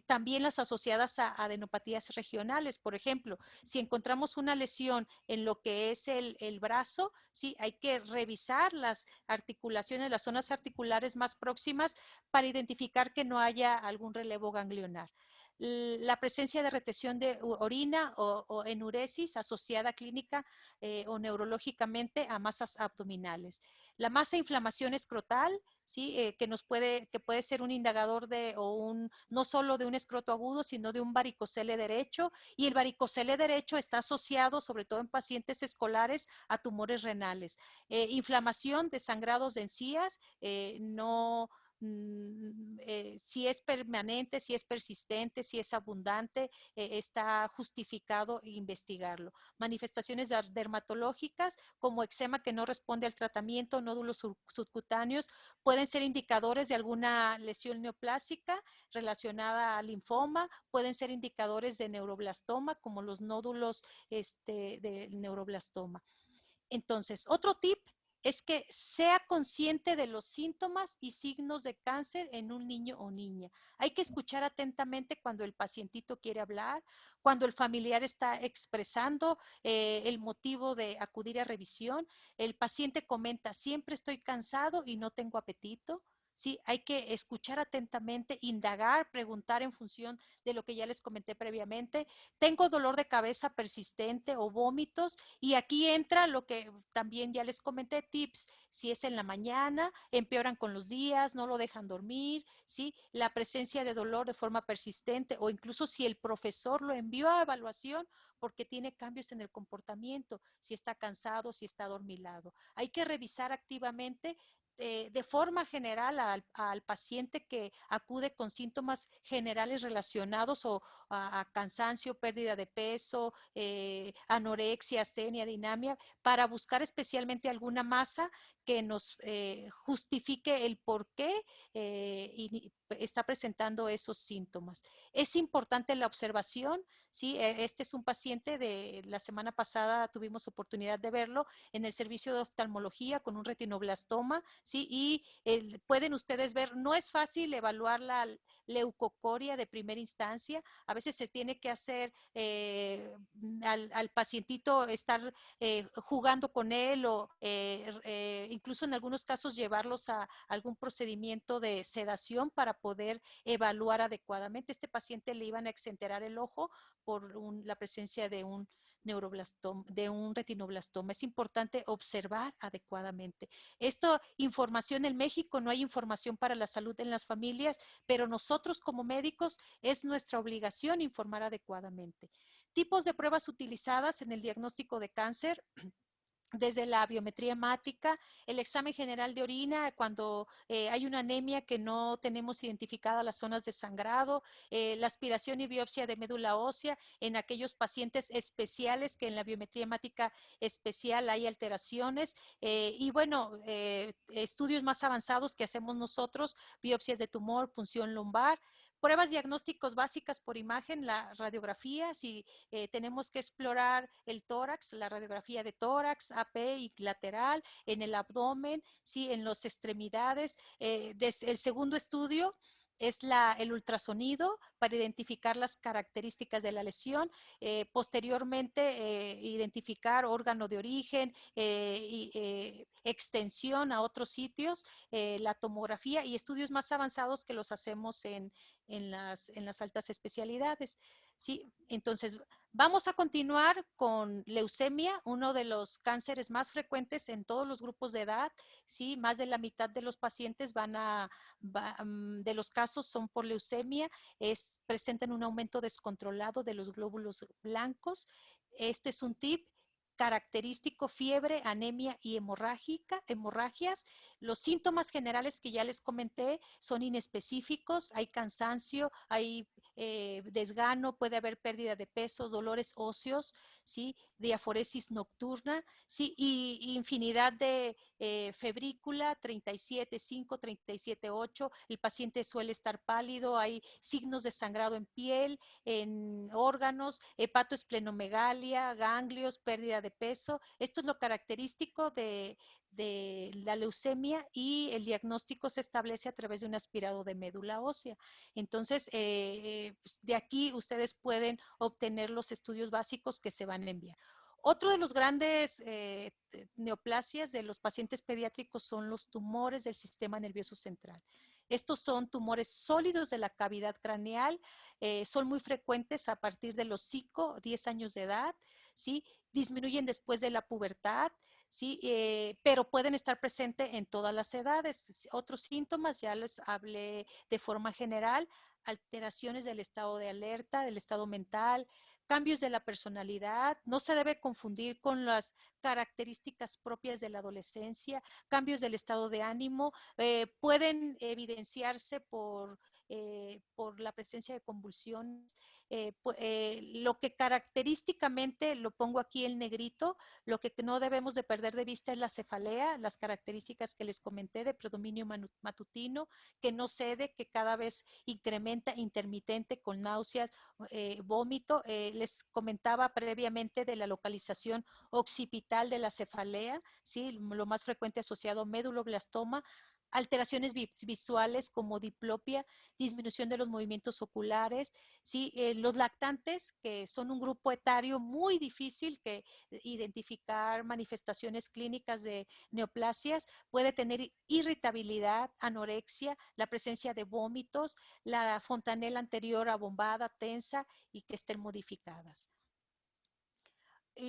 También las asociadas a adenopatías regionales, por ejemplo, si encontramos una lesión en lo que es el brazo, sí, hay que revisar las articulaciones, las zonas articulares más próximas para identificar que no haya algún relevo ganglionar. La presencia de retención de orina o enuresis asociada clínica o neurológicamente a masas abdominales. La masa de inflamación escrotal, ¿sí? Que puede ser un indagador no solo de un escroto agudo, sino de un varicocele derecho. Y el varicocele derecho está asociado, sobre todo en pacientes escolares, a tumores renales. Inflamación de sangrados de encías, no si es permanente, si es persistente, si es abundante, está justificado investigarlo. Manifestaciones dermatológicas como eczema que no responde al tratamiento, nódulos subcutáneos, pueden ser indicadores de alguna lesión neoplásica relacionada al linfoma, pueden ser indicadores de neuroblastoma como los nódulos del neuroblastoma. Entonces, otro tip es que sea consciente de los síntomas y signos de cáncer en un niño o niña. Hay que escuchar atentamente cuando el pacientito quiere hablar, cuando el familiar está expresando el motivo de acudir a revisión. El paciente comenta, siempre estoy cansado y no tengo apetito. Sí, hay que escuchar atentamente, indagar, preguntar en función de lo que ya les comenté previamente. Tengo dolor de cabeza persistente o vómitos, y aquí entra lo que también ya les comenté, tips, si es en la mañana, empeoran con los días, no lo dejan dormir, ¿sí? La presencia de dolor de forma persistente, o incluso si el profesor lo envió a evaluación porque tiene cambios en el comportamiento, si está cansado, si está adormilado. Hay que revisar activamente de forma general al paciente que acude con síntomas generales relacionados o a cansancio, pérdida de peso, anorexia, astenia, dinamia, para buscar especialmente alguna masa que nos justifique el por qué está presentando esos síntomas. Es importante la observación, ¿sí? Este es un paciente de la semana pasada, tuvimos oportunidad de verlo en el servicio de oftalmología con un retinoblastoma, ¿sí? Y pueden ustedes ver, no es fácil evaluar la leucocoria de primera instancia, a veces se tiene que hacer al pacientito estar jugando con él o incluso en algunos casos llevarlos a algún procedimiento de sedación para poder evaluar adecuadamente. Este paciente le iban a exenterar el ojo por la presencia de un neuroblastoma, de un retinoblastoma. Es importante observar adecuadamente. Esta información en México, no hay información para la salud en las familias, pero nosotros como médicos es nuestra obligación informar adecuadamente. Tipos de pruebas utilizadas en el diagnóstico de cáncer: desde la biometría hemática, el examen general de orina cuando hay una anemia que no tenemos identificadas las zonas de sangrado, la aspiración y biopsia de médula ósea en aquellos pacientes especiales que en la biometría hemática especial hay alteraciones, y bueno, estudios más avanzados que hacemos nosotros, biopsias de tumor, punción lumbar, pruebas diagnósticos básicas por imagen, la radiografía, si tenemos que explorar el tórax, la radiografía de tórax, AP y lateral, en el abdomen, sí, en las extremidades. El segundo estudio es el ultrasonido para identificar las características de la lesión, posteriormente identificar órgano de origen, extensión a otros sitios, la tomografía y estudios más avanzados que los hacemos en las altas especialidades. Sí, entonces vamos a continuar con leucemia, uno de los cánceres más frecuentes en todos los grupos de edad. Sí, más de la mitad de los pacientes de los casos son por leucemia, presentan un aumento descontrolado de los glóbulos blancos. Este es un tip característico: fiebre, anemia y hemorragias. Los síntomas generales que ya les comenté son inespecíficos, hay cansancio, hay desgano, puede haber pérdida de peso, dolores óseos, ¿sí? Diaforesis nocturna, ¿sí? Y infinidad de febrícula, 37,5, 37,8. El paciente suele estar pálido, hay signos de sangrado en piel, en órganos, hepatoesplenomegalia, ganglios, pérdida de peso. Esto es lo característico de la leucemia, y el diagnóstico se establece a través de un aspirado de médula ósea. Entonces, pues de aquí ustedes pueden obtener los estudios básicos que se van a enviar. Otro de los grandes neoplasias de los pacientes pediátricos son los tumores del sistema nervioso central. Estos son tumores sólidos de la cavidad craneal, son muy frecuentes a partir de los 5 o 10 años de edad, ¿sí? Disminuyen después de la pubertad, ¿sí? Pero pueden estar presentes en todas las edades. Otros síntomas, ya les hablé de forma general: alteraciones del estado de alerta, del estado mental, cambios de la personalidad, no se debe confundir con las características propias de la adolescencia, cambios del estado de ánimo, pueden evidenciarse por la presencia de convulsiones. Lo que característicamente, lo pongo aquí en negrito, lo que no debemos de perder de vista es la cefalea, las características que les comenté de predominio matutino, que no cede, que cada vez incrementa, intermitente, con náuseas, vómito. Les comentaba previamente de la localización occipital de la cefalea, ¿sí? Lo más frecuente asociado a méduloblastoma, alteraciones visuales como diplopia, disminución de los movimientos oculares, ¿sí? Los lactantes, que son un grupo etario muy difícil que identificar manifestaciones clínicas de neoplasias, puede tener irritabilidad, anorexia, la presencia de vómitos, la fontanela anterior abombada, tensa y que estén modificadas.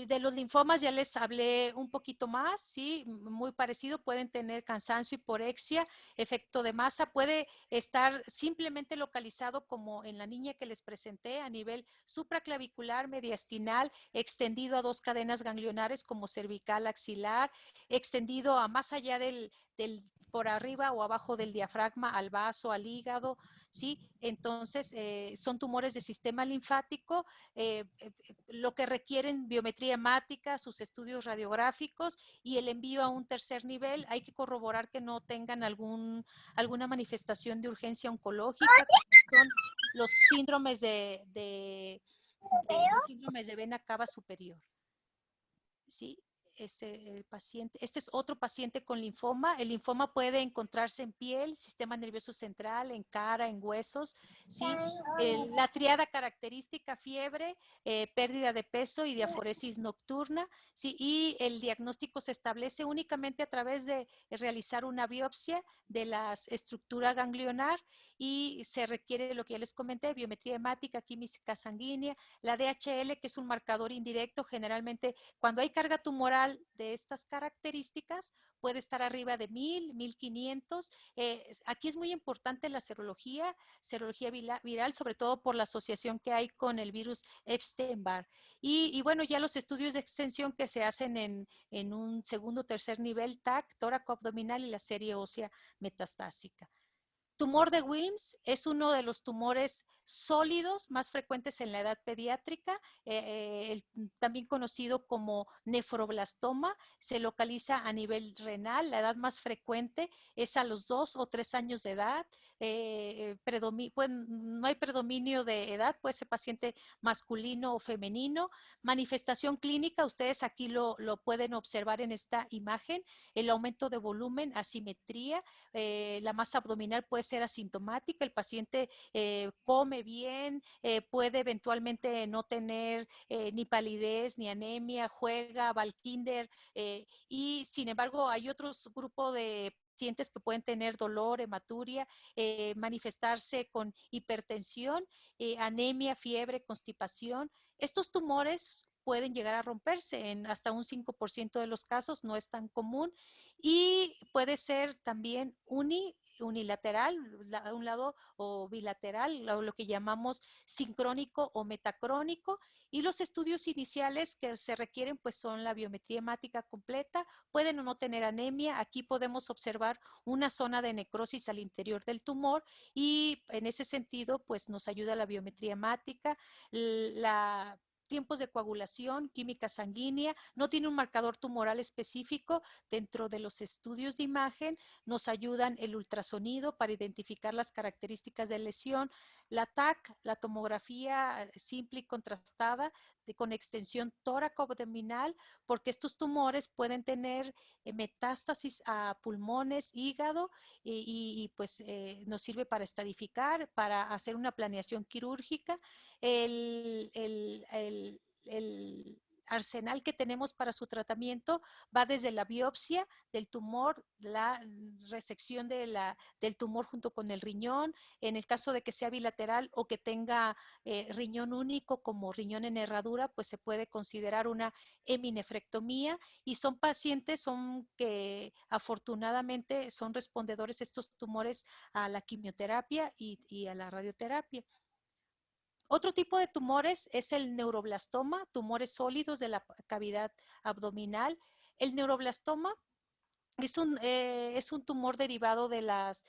De los linfomas ya les hablé un poquito más, sí, muy parecido, pueden tener cansancio, hiporexia, efecto de masa, puede estar simplemente localizado como en la niña que les presenté a nivel supraclavicular, mediastinal, extendido a 2 cadenas ganglionares como cervical, axilar, extendido a más allá por arriba o abajo del diafragma, al vaso, al hígado, ¿sí? Entonces, son tumores de sistema linfático, lo que requieren biometría hemática, sus estudios radiográficos y el envío a un tercer nivel. Hay que corroborar que no tengan alguna manifestación de urgencia oncológica, que son los síndromes los síndromes de vena cava superior. ¿Sí? Este es otro paciente con linfoma. El linfoma puede encontrarse en piel, sistema nervioso central, en cara, en huesos. ¿Sí? La triada característica, fiebre, pérdida de peso y diaforesis nocturna. ¿Sí? Y el diagnóstico se establece únicamente a través de realizar una biopsia de la estructura ganglionar y se requiere lo que ya les comenté, biometría hemática, química sanguínea, la DHL, que es un marcador indirecto. Generalmente cuando hay carga tumoral de estas características, puede estar arriba de 1000, 1500. Aquí es muy importante la serología viral, sobre todo por la asociación que hay con el virus Epstein-Barr. Y bueno, ya los estudios de extensión que se hacen en un segundo o tercer nivel, TAC, tóraco abdominal y la serie ósea metastásica. Tumor de Wilms es uno de los tumores sólidos más frecuentes en la edad pediátrica, también conocido como nefroblastoma. Se localiza a nivel renal. La edad más frecuente es a los 2 o 3 años de edad. No hay predominio de edad, puede ser paciente masculino o femenino. Manifestación clínica, ustedes aquí lo pueden observar en esta imagen, el aumento de volumen, asimetría, la masa abdominal puede ser asintomática, el paciente come bien, puede eventualmente no tener ni palidez ni anemia, juega, va al kinder, y sin embargo hay otros grupos de pacientes que pueden tener dolor, hematuria, manifestarse con hipertensión, anemia, fiebre, constipación. Estos tumores pueden llegar a romperse en hasta un 5% de los casos, no es tan común, y puede ser también unilateral, a un lado, o bilateral, lo que llamamos sincrónico o metacrónico. Y los estudios iniciales que se requieren pues son la biometría hemática completa, pueden o no tener anemia. Aquí podemos observar una zona de necrosis al interior del tumor y en ese sentido pues nos ayuda la biometría hemática, la tiempos de coagulación, química sanguínea, no tiene un marcador tumoral específico. Dentro de los estudios de imagen nos ayudan el ultrasonido para identificar las características de lesión, la TAC, la tomografía simple y contrastada con extensión tóraco-abdominal, porque estos tumores pueden tener metástasis a pulmones, hígado, pues nos sirve para estadificar, para hacer una planeación quirúrgica. El arsenal que tenemos para su tratamiento va desde la biopsia del tumor, la resección del tumor junto con el riñón, en el caso de que sea bilateral o que tenga riñón único como riñón en herradura, pues se puede considerar una heminefrectomía, y son pacientes que afortunadamente son respondedores estos tumores a la quimioterapia y a la radioterapia. Otro tipo de tumores es el neuroblastoma, tumores sólidos de la cavidad abdominal. El neuroblastoma es un tumor derivado de las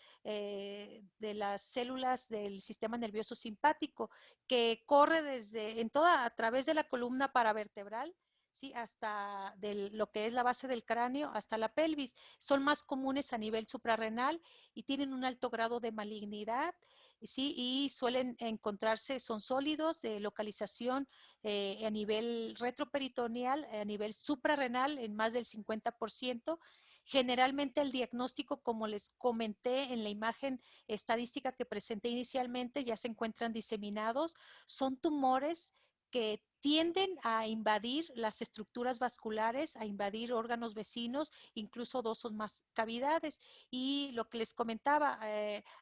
células del sistema nervioso simpático que corre a través de la columna paravertebral, ¿sí? Hasta lo que es la base del cráneo hasta la pelvis. Son más comunes a nivel suprarrenal y tienen un alto grado de malignidad, ¿sí? Y suelen encontrarse, son sólidos de localización a nivel retroperitoneal, a nivel suprarrenal en más del 50%. Generalmente el diagnóstico, como les comenté en la imagen estadística que presenté inicialmente, ya se encuentran diseminados. Son tumores que tienden a invadir las estructuras vasculares, a invadir órganos vecinos, incluso dos o más cavidades. Y lo que les comentaba,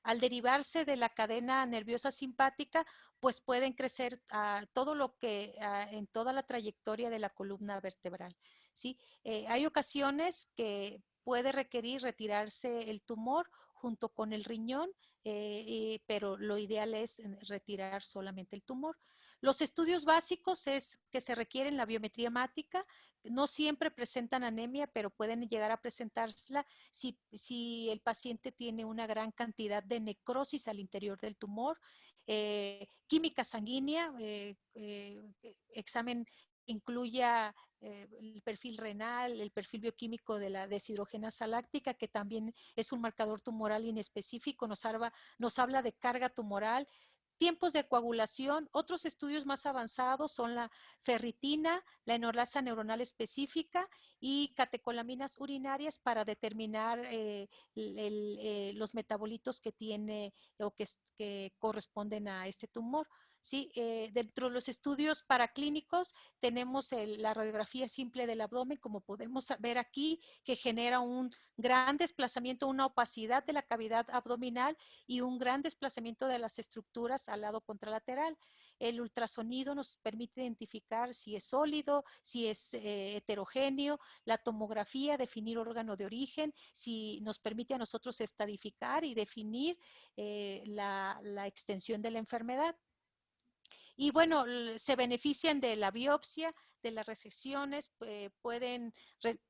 al derivarse de la cadena nerviosa simpática, pues pueden crecer todo lo que en toda la trayectoria de la columna vertebral. ¿Sí? Hay ocasiones que puede requerir retirarse el tumor junto con el riñón, pero lo ideal es retirar solamente el tumor. Los estudios básicos es que se requieren la biometría hemática, no siempre presentan anemia, pero pueden llegar a presentársela si el paciente tiene una gran cantidad de necrosis al interior del tumor. Química sanguínea, examen incluya el perfil renal, el perfil bioquímico de la deshidrogenasa láctica, que también es un marcador tumoral inespecífico, nos habla de carga tumoral. Tiempos de coagulación, otros estudios más avanzados son la ferritina, la enolasa neuronal específica y catecolaminas urinarias para determinar los metabolitos que tiene o que corresponden a este tumor. Sí, dentro de los estudios paraclínicos tenemos la radiografía simple del abdomen, como podemos ver aquí, que genera un gran desplazamiento, una opacidad de la cavidad abdominal y un gran desplazamiento de las estructuras al lado contralateral. El ultrasonido nos permite identificar si es sólido, si es heterogéneo, la tomografía, definir órgano de origen, si nos permite a nosotros estadificar y definir la extensión de la enfermedad. Y bueno, se benefician de la biopsia, de las resecciones,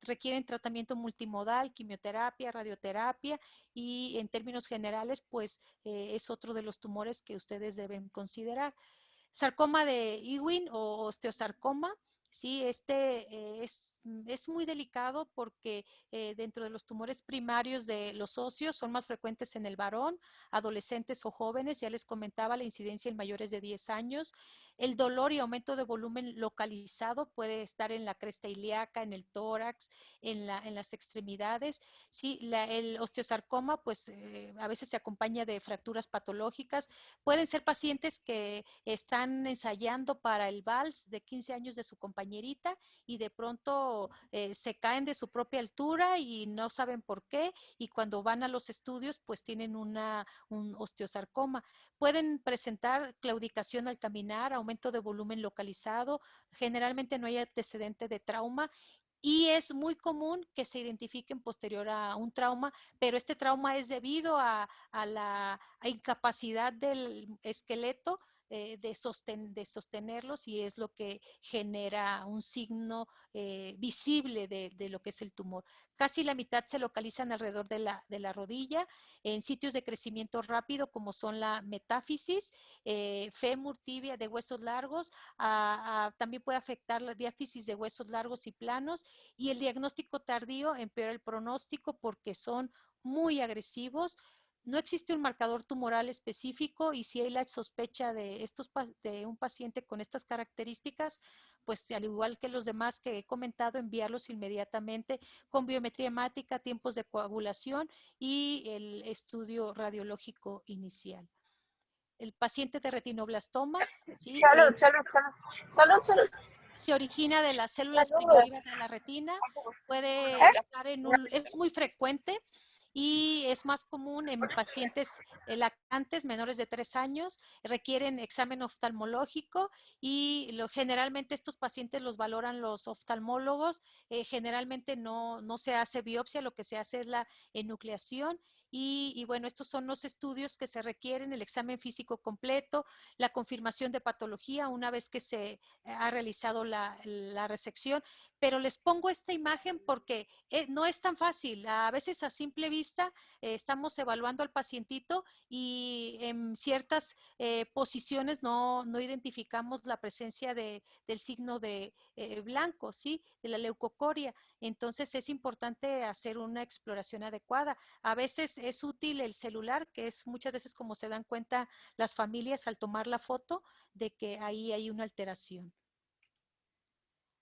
requieren tratamiento multimodal, quimioterapia, radioterapia y en términos generales, pues es otro de los tumores que ustedes deben considerar. Sarcoma de Ewing o osteosarcoma, sí, es muy delicado porque dentro de los tumores primarios de los óseos son más frecuentes en el varón, adolescentes o jóvenes, ya les comentaba la incidencia en mayores de 10 años. El dolor y aumento de volumen localizado puede estar en la cresta ilíaca, en el tórax, en las extremidades. Sí, el osteosarcoma pues a veces se acompaña de fracturas patológicas. Pueden ser pacientes que están ensayando para el vals de 15 años de su compañerita y de pronto se caen de su propia altura y no saben por qué, y cuando van a los estudios pues tienen un osteosarcoma. Pueden presentar claudicación al caminar, aumento de volumen localizado, generalmente no hay antecedente de trauma y es muy común que se identifiquen posterior a un trauma, pero este trauma es debido a la incapacidad del esqueleto de sostenerlos y es lo que genera un signo visible de lo que es el tumor. Casi la mitad se localizan alrededor de la rodilla, en sitios de crecimiento rápido como son la metáfisis, fémur, tibia de huesos largos, también puede afectar la diáfisis de huesos largos y planos, y el diagnóstico tardío empeora el pronóstico porque son muy agresivos. No existe un marcador tumoral específico y si hay la sospecha de un paciente con estas características, pues al igual que los demás que he comentado, enviarlos inmediatamente con biometría hemática, tiempos de coagulación y el estudio radiológico inicial. El paciente de retinoblastoma, ¿sí? Salud, salud, salud. Salud, salud. Se origina de las células Salud. primitivas de la retina, puede estar es muy frecuente y es más común en pacientes lactantes menores de 3 años, requieren examen oftalmológico y generalmente estos pacientes los valoran los oftalmólogos, generalmente no se hace biopsia, lo que se hace es la enucleación y bueno, estos son los estudios que se requieren, el examen físico completo, la confirmación de patología una vez que se ha realizado la resección, pero les pongo esta imagen porque no es tan fácil. A veces a simple vista estamos evaluando al pacientito y en ciertas posiciones no identificamos la presencia del signo de blanco, ¿sí? De la leucocoria. Entonces es importante hacer una exploración adecuada. A veces es útil el celular, que es muchas veces como se dan cuenta las familias al tomar la foto de que ahí hay una alteración.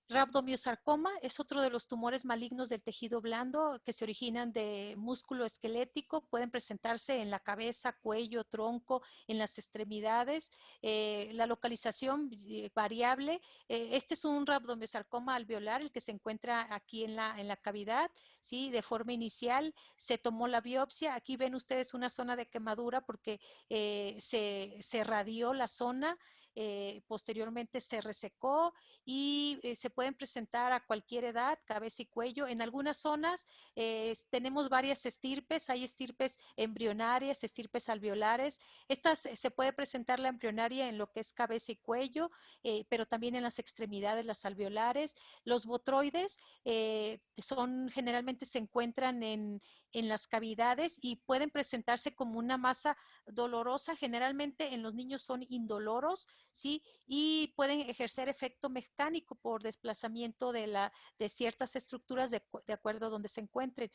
Rhabdomyosarcoma es otro de los tumores malignos del tejido blando que se originan de músculo esquelético. Pueden presentarse en la cabeza, cuello, tronco, en las extremidades. La localización variable. Este es un rhabdomyosarcoma alveolar, el que se encuentra aquí en la cavidad. ¿Sí? De forma inicial se tomó la biopsia. Aquí ven ustedes una zona de quemadura porque se radió la zona. Posteriormente se resecó y se pueden presentar a cualquier edad, cabeza y cuello. En algunas zonas tenemos varias estirpes, hay estirpes embrionarias, estirpes alveolares. Estas se puede presentar la embrionaria en lo que es cabeza y cuello, pero también en las extremidades, las alveolares. Los botroides generalmente se encuentran en las cavidades y pueden presentarse como una masa dolorosa. Generalmente en los niños son indoloros, ¿sí? Y pueden ejercer efecto mecánico por desplazamiento de ciertas estructuras de acuerdo a donde se encuentren.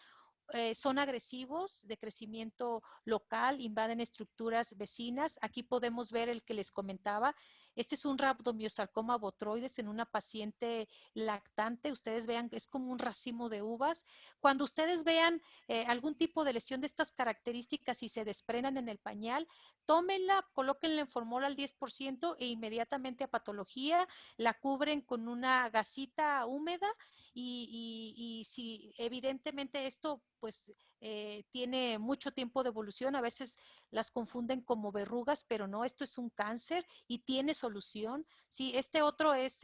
Son agresivos, de crecimiento local, invaden estructuras vecinas. Aquí podemos ver el que les comentaba. Este es un rhabdomyosarcoma botroides en una paciente lactante. Ustedes vean que es como un racimo de uvas. Cuando ustedes vean algún tipo de lesión de estas características y se desprendan en el pañal, tómenla, colóquenla en formol al 10% e inmediatamente a patología, la cubren con una gasita húmeda y si evidentemente esto pues tiene mucho tiempo de evolución, a veces las confunden como verrugas, pero no, esto es un cáncer y tiene solución. Sí, este otro es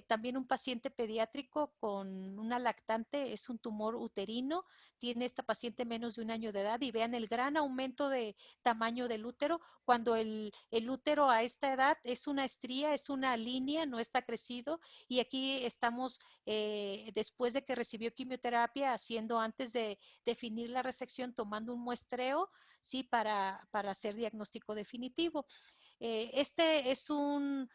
también un paciente pediátrico con una lactante, es un tumor uterino, tiene esta paciente menos de 1 año de edad y vean el gran aumento de tamaño del útero, cuando el útero a esta edad es una estría, es una línea, no está crecido y aquí estamos después de que recibió quimioterapia, haciendo antes de definir la resección, tomando un muestreo, ¿sí? Para hacer diagnóstico definitivo. Este es un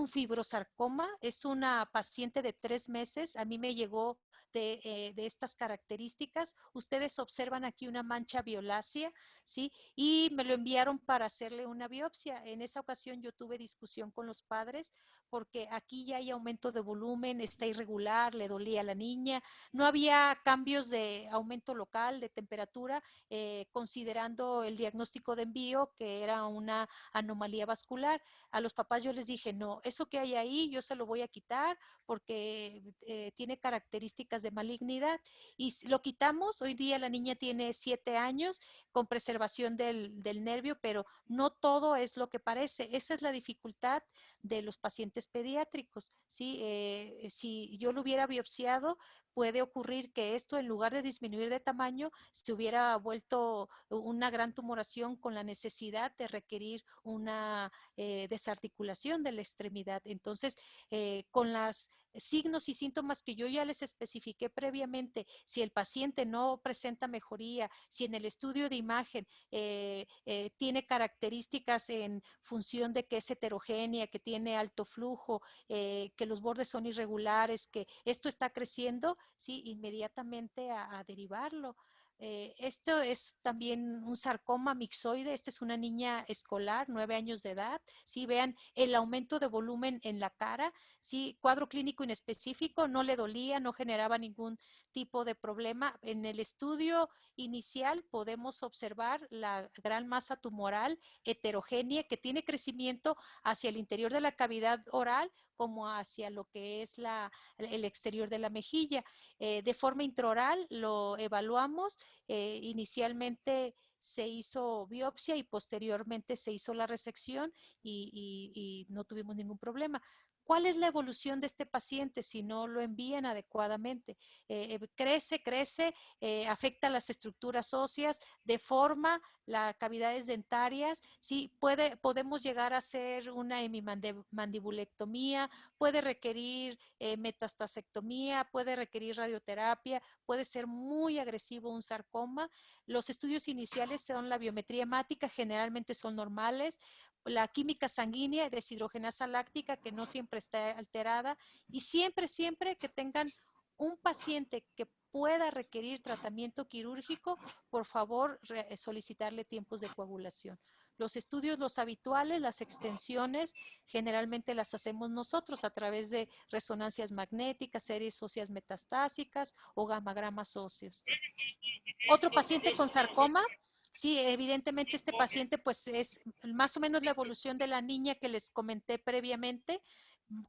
fibrosarcoma, es una paciente de 3 meses, a mí me llegó de estas características. Ustedes observan aquí una mancha violácea, ¿sí? Y me lo enviaron para hacerle una biopsia. En esa ocasión yo tuve discusión con los padres porque aquí ya hay aumento de volumen, está irregular, le dolía a la niña, no había cambios de aumento local de temperatura, considerando el diagnóstico de envío que era una anomalía vascular. A los papás yo les dije, no, eso que hay ahí yo se lo voy a quitar porque tiene características de malignidad y lo quitamos. Hoy día la niña tiene 7 años con preservación del nervio, pero no todo es lo que parece. Esa es la dificultad de los pacientes pediátricos, ¿sí? Si yo lo hubiera biopsiado, puede ocurrir que esto, en lugar de disminuir de tamaño, se hubiera vuelto una gran tumoración con la necesidad de requerir una desarticulación de la extremidad. Entonces, con los signos y síntomas que yo ya les especifiqué previamente, si el paciente no presenta mejoría, si en el estudio de imagen tiene características en función de que es heterogénea, que tiene alto flujo, que los bordes son irregulares, que esto está creciendo, sí, inmediatamente a derivarlo. Esto es también un sarcoma mixoide. Esta es una niña escolar, 9 años de edad. Sí, vean el aumento de volumen en la cara. Sí, cuadro clínico inespecífico, no le dolía, no generaba ningún tipo de problema. En el estudio inicial podemos observar la gran masa tumoral heterogénea que tiene crecimiento hacia el interior de la cavidad oral como hacia lo que es el exterior de la mejilla. De forma intraoral lo evaluamos. Inicialmente se hizo biopsia y posteriormente se hizo la resección y no tuvimos ningún problema. ¿Cuál es la evolución de este paciente si no lo envían adecuadamente? Crece, afecta las estructuras óseas, deforma las cavidades dentarias, sí, podemos llegar a hacer una hemimandibulectomía, puede requerir metastasectomía, puede requerir radioterapia, puede ser muy agresivo un sarcoma. Los estudios iniciales son la biometría hemática, generalmente son normales, la química sanguínea, deshidrogenasa láctica, que no siempre está alterada, y siempre que tengan un paciente que pueda requerir tratamiento quirúrgico, por favor, solicitarle tiempos de coagulación. Los estudios, los habituales, las extensiones, generalmente las hacemos nosotros a través de resonancias magnéticas, series óseas metastásicas o gamagramas óseos. Otro paciente con sarcoma, sí, evidentemente este paciente pues es más o menos la evolución de la niña que les comenté previamente,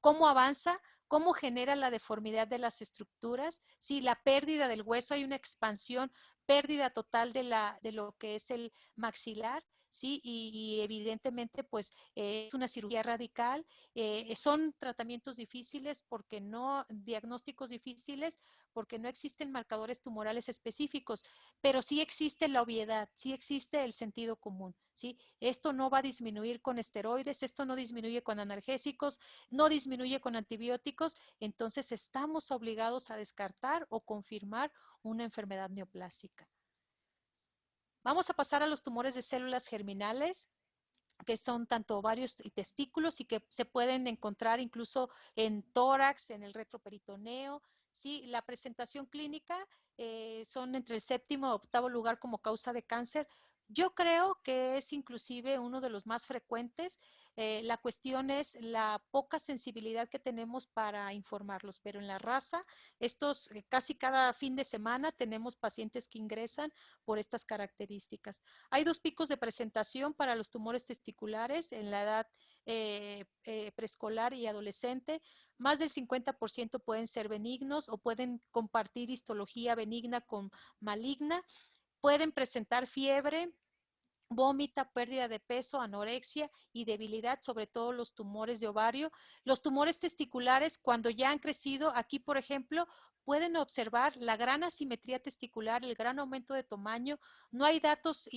cómo avanza, cómo genera la deformidad de las estructuras, sí, la pérdida del hueso, hay una expansión, pérdida total de lo que es el maxilar, sí, y evidentemente pues es una cirugía radical, son tratamientos difíciles porque no, diagnósticos difíciles porque no existen marcadores tumorales específicos, pero sí existe la obviedad, sí existe el sentido común, ¿sí? Esto no va a disminuir con esteroides, esto no disminuye con analgésicos, no disminuye con antibióticos, entonces estamos obligados a descartar o confirmar una enfermedad neoplásica. Vamos a pasar a los tumores de células germinales, que son tanto ovarios y testículos y que se pueden encontrar incluso en tórax, en el retroperitoneo. Sí, la presentación clínica son entre el séptimo y octavo lugar como causa de cáncer. Yo creo que es inclusive uno de los más frecuentes. La cuestión es la poca sensibilidad que tenemos para informarlos, pero en la raza, estos casi cada fin de semana tenemos pacientes que ingresan por estas características. Hay dos picos de presentación para los tumores testiculares en la edad preescolar y adolescente. Más del 50% pueden ser benignos o pueden compartir histología benigna con maligna. Pueden presentar fiebre, vómita, pérdida de peso, anorexia y debilidad, sobre todo los tumores de ovario. Los tumores testiculares, cuando ya han crecido, aquí por ejemplo, pueden observar la gran asimetría testicular, el gran aumento de tamaño. No hay datos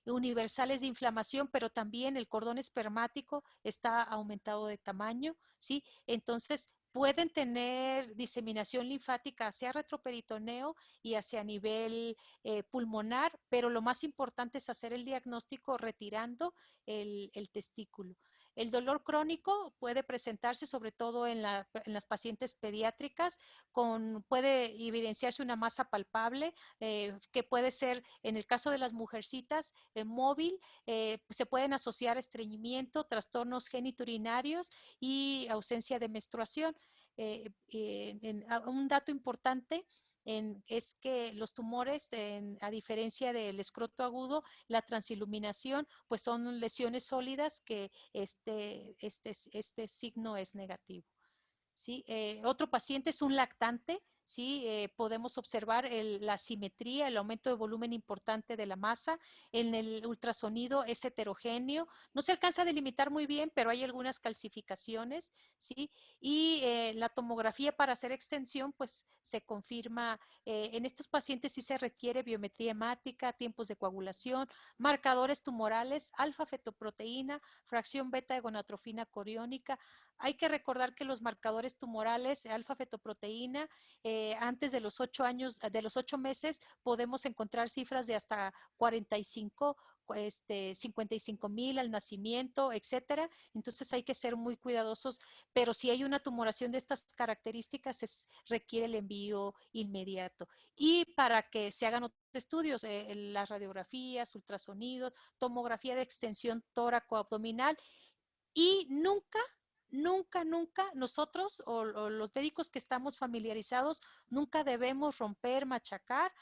universales de inflamación, pero también el cordón espermático está aumentado de tamaño, ¿sí? Entonces, pueden tener diseminación linfática hacia retroperitoneo y hacia nivel pulmonar, pero lo más importante es hacer el diagnóstico retirando el testículo. El dolor crónico puede presentarse sobre todo en las pacientes pediátricas, puede evidenciarse una masa palpable que puede ser, en el caso de las mujercitas, móvil, se pueden asociar estreñimiento, trastornos geniturinarios y ausencia de menstruación. Un dato importante es que los tumores, a diferencia del escroto agudo, la transiluminación, pues son lesiones sólidas que este signo es negativo. ¿Sí? Otro paciente es un lactante, ¿sí? Podemos observar la simetría, el aumento de volumen importante de la masa. En el ultrasonido es heterogéneo. No se alcanza a delimitar muy bien, pero hay algunas calcificaciones, ¿sí? Y la tomografía para hacer extensión, pues se confirma. En estos pacientes sí se requiere biometría hemática, tiempos de coagulación, marcadores tumorales, alfa-fetoproteína, fracción beta de gonatrofina coriónica. Hay que recordar que los marcadores tumorales, alfa-fetoproteína, antes de los 8 años, de los 8 meses, podemos encontrar cifras de hasta 45, 55,000 al nacimiento, etcétera. Entonces hay que ser muy cuidadosos, pero si hay una tumoración de estas características, requiere el envío inmediato. Y para que se hagan otros estudios, las radiografías, ultrasonidos, tomografía de extensión tóraco-abdominal, y nunca nosotros o los médicos que estamos familiarizados, nunca debemos romper, machacar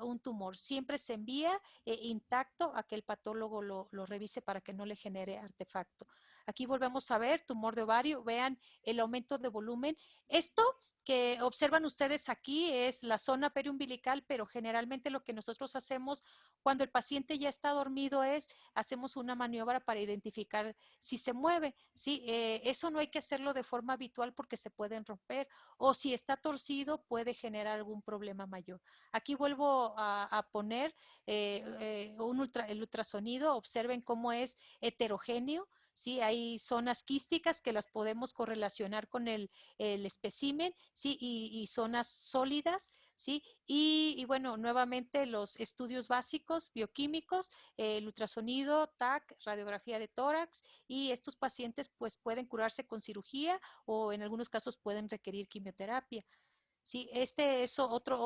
un tumor. Siempre se envía intacto a que el patólogo lo revise para que no le genere artefacto. Aquí volvemos a ver tumor de ovario, vean el aumento de volumen. Esto que observan ustedes aquí es la zona periumbilical, pero generalmente lo que nosotros hacemos cuando el paciente ya está dormido hacemos una maniobra para identificar si se mueve, ¿sí? Eso no hay que hacerlo de forma habitual porque se pueden romper, o si está torcido puede generar algún problema mayor. Aquí vuelvo a poner el ultrasonido. Observen cómo es heterogéneo. Sí, hay zonas quísticas que las podemos correlacionar con el espécimen, sí, y zonas sólidas, sí, y bueno, nuevamente los estudios básicos bioquímicos, el ultrasonido, TAC, radiografía de tórax, y estos pacientes pues pueden curarse con cirugía o en algunos casos pueden requerir quimioterapia. Sí, este es otra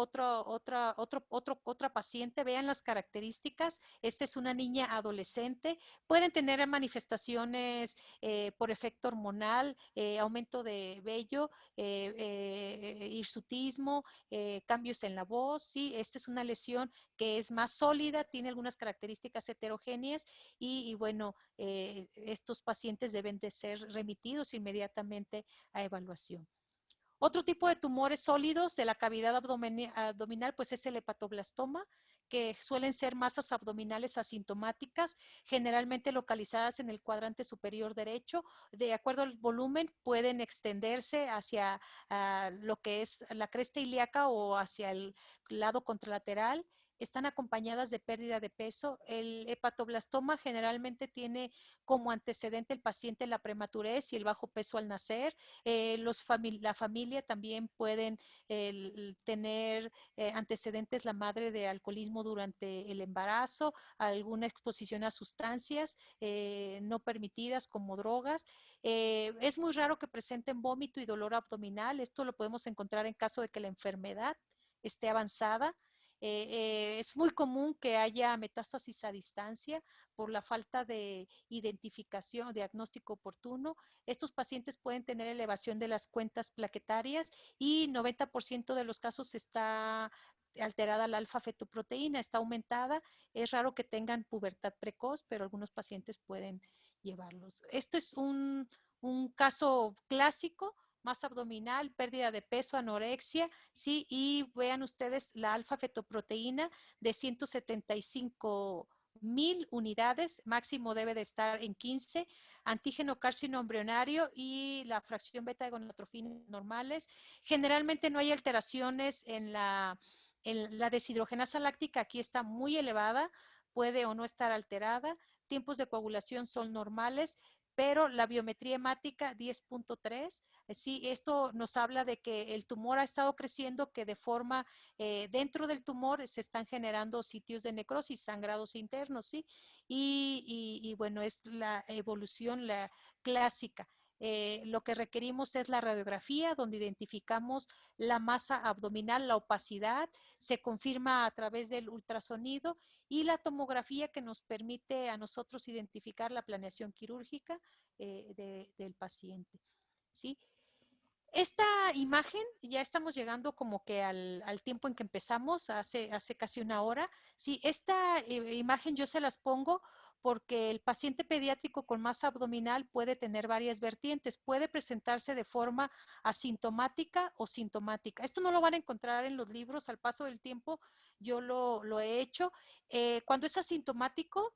paciente. Vean las características. Esta es una niña adolescente. Pueden tener manifestaciones por efecto hormonal, aumento de vello, hirsutismo, cambios en la voz. Sí, esta es una lesión que es más sólida, tiene algunas características heterogéneas y bueno, estos pacientes deben de ser remitidos inmediatamente a evaluación. Otro tipo de tumores sólidos de la cavidad abdominal, pues es el hepatoblastoma, que suelen ser masas abdominales asintomáticas, generalmente localizadas en el cuadrante superior derecho. De acuerdo al volumen, pueden extenderse hacia lo que es la cresta ilíaca o hacia el lado contralateral. Están acompañadas de pérdida de peso. El hepatoblastoma generalmente tiene como antecedente el paciente la prematurez y el bajo peso al nacer. La familia también pueden tener antecedentes la madre de alcoholismo durante el embarazo, alguna exposición a sustancias no permitidas como drogas. Es muy raro que presenten vómito y dolor abdominal. Esto lo podemos encontrar en caso de que la enfermedad esté avanzada. Es muy común que haya metástasis a distancia por la falta de identificación, diagnóstico oportuno. Estos pacientes pueden tener elevación de las cuentas plaquetarias y 90% de los casos está alterada la alfa-fetoproteína, está aumentada. Es raro que tengan pubertad precoz, pero algunos pacientes pueden llevarlos. Esto es un caso clásico, masa abdominal, pérdida de peso, anorexia, sí, y vean ustedes la alfa-fetoproteína de 175,000 unidades, máximo debe de estar en 15, antígeno carcino embrionario y la fracción beta de gonadotrofina normales. Generalmente no hay alteraciones en la deshidrogenasa láctica, aquí está muy elevada, puede o no estar alterada, tiempos de coagulación son normales, pero la biometría hemática 10.3, sí, esto nos habla de que el tumor ha estado creciendo, que de forma dentro del tumor se están generando sitios de necrosis, sangrados internos, sí, y bueno, es la evolución la clásica. Lo que requerimos es la radiografía, donde identificamos la masa abdominal, la opacidad, se confirma a través del ultrasonido y la tomografía que nos permite a nosotros identificar la planeación quirúrgica del paciente. ¿Sí? Esta imagen, ya estamos llegando como que al tiempo en que empezamos, hace casi una hora. Sí, esta imagen yo se las pongo porque el paciente pediátrico con masa abdominal puede tener varias vertientes. Puede presentarse de forma asintomática o sintomática. Esto no lo van a encontrar en los libros al paso del tiempo. Yo lo he hecho. Cuando es asintomático,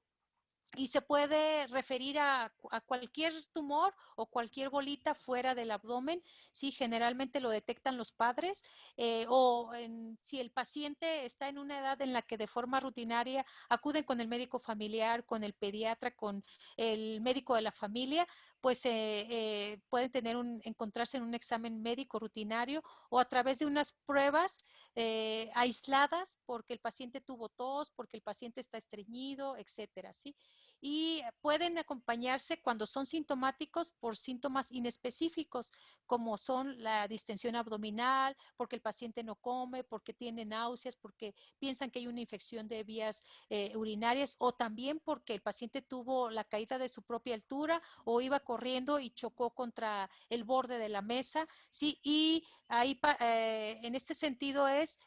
y se puede referir a cualquier tumor o cualquier bolita fuera del abdomen, sí, generalmente lo detectan los padres, si el paciente está en una edad en la que de forma rutinaria acuden con el médico familiar, con el pediatra, con el médico de la familia, pues pueden encontrarse en un examen médico rutinario o a través de unas pruebas aisladas porque el paciente tuvo tos, porque el paciente está estreñido, etcétera, ¿sí? Y pueden acompañarse cuando son sintomáticos por síntomas inespecíficos, como son la distensión abdominal, porque el paciente no come, porque tiene náuseas, porque piensan que hay una infección de vías urinarias, o también porque el paciente tuvo la caída de su propia altura o iba corriendo y chocó contra el borde de la mesa, ¿sí? Y ahí en este sentido es